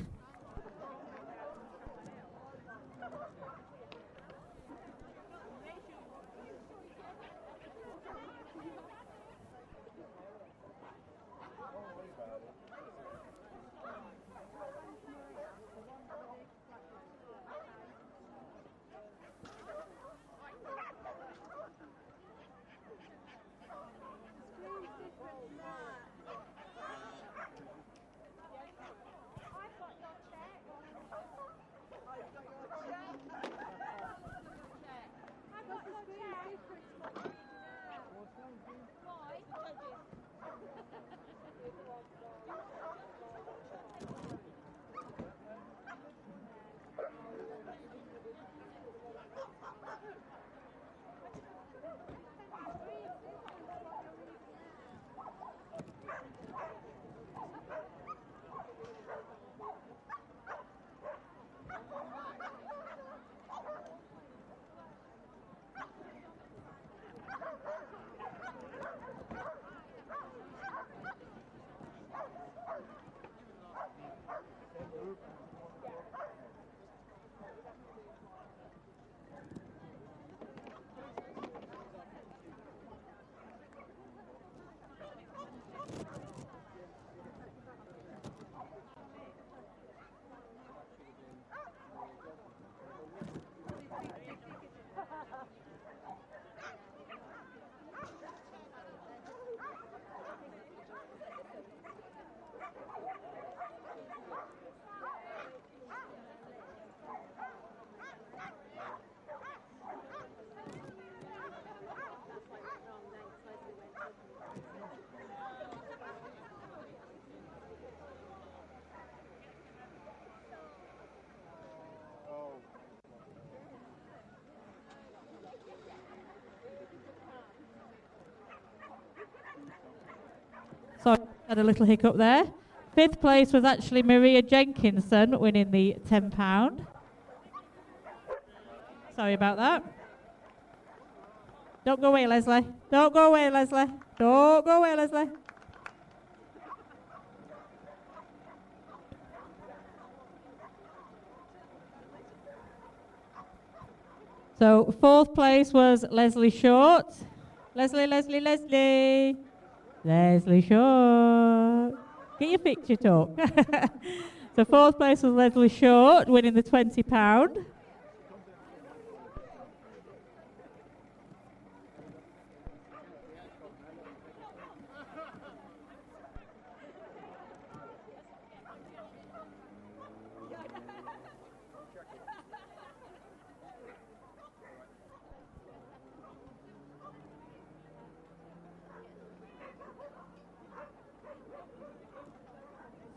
S1: Sorry, had a little hiccup there. 5th place was actually Maria Jenkinson winning the £10.
S4: Sorry about that. Don't go away, Leslie. Don't go away, Leslie. Don't go away, Leslie. So 4th place was Leslie Short. Leslie. Leslie Short. Get your picture took. So 4th place was Leslie Short, winning the £20.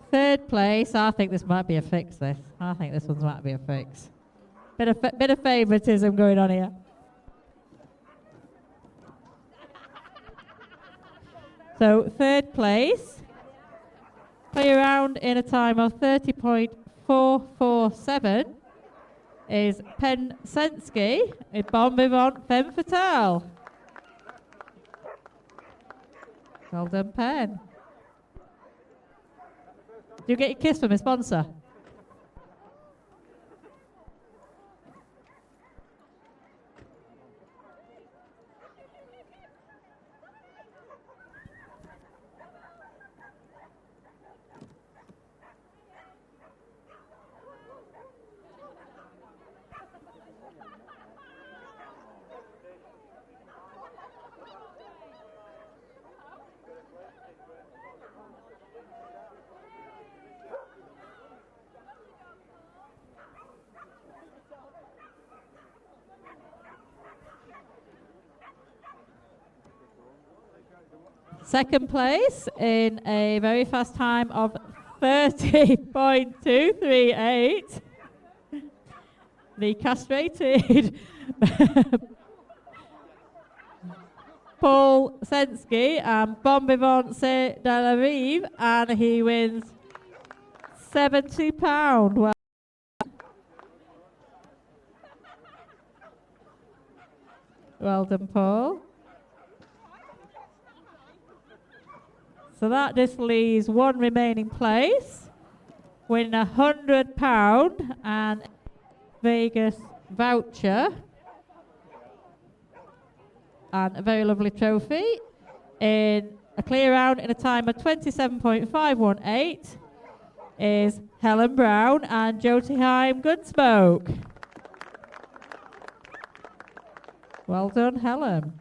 S4: Third place, I think this might be a fix. I think this one might be a fix. Bit of favouritism going on here. So 3rd place, play around in a time of 30.447 is Pen Sensky with Bon Vivant Femme Fatale. Well done, Pen. Do you get your kiss from a sponsor? Second place in a very fast time of 30.238. The castrated Paul Sensky and Bon Vivant de la Rive, and he wins £70. Well done, Paul. So that just leaves one remaining place, winning £100 and Vegas voucher and a very lovely trophy in a clear round in a time of 27.518 is Helen Brown and Jotunheim Gunsmoke. Well done, Helen.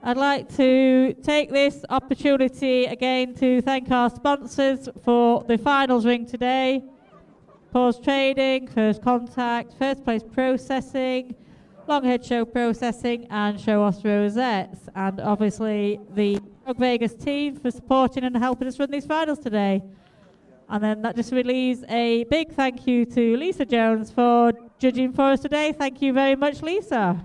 S4: I'd like to take this opportunity again to thank our sponsors for the finals ring today. Pause Trading, First Contact, First Place Processing, Longhead Show Processing and Show Us Rosettes. And obviously the Dog Vegas team for supporting and helping us run these finals today. And then that just relieves a big thank you to Lisa Jones for judging for us today. Thank you very much, Lisa.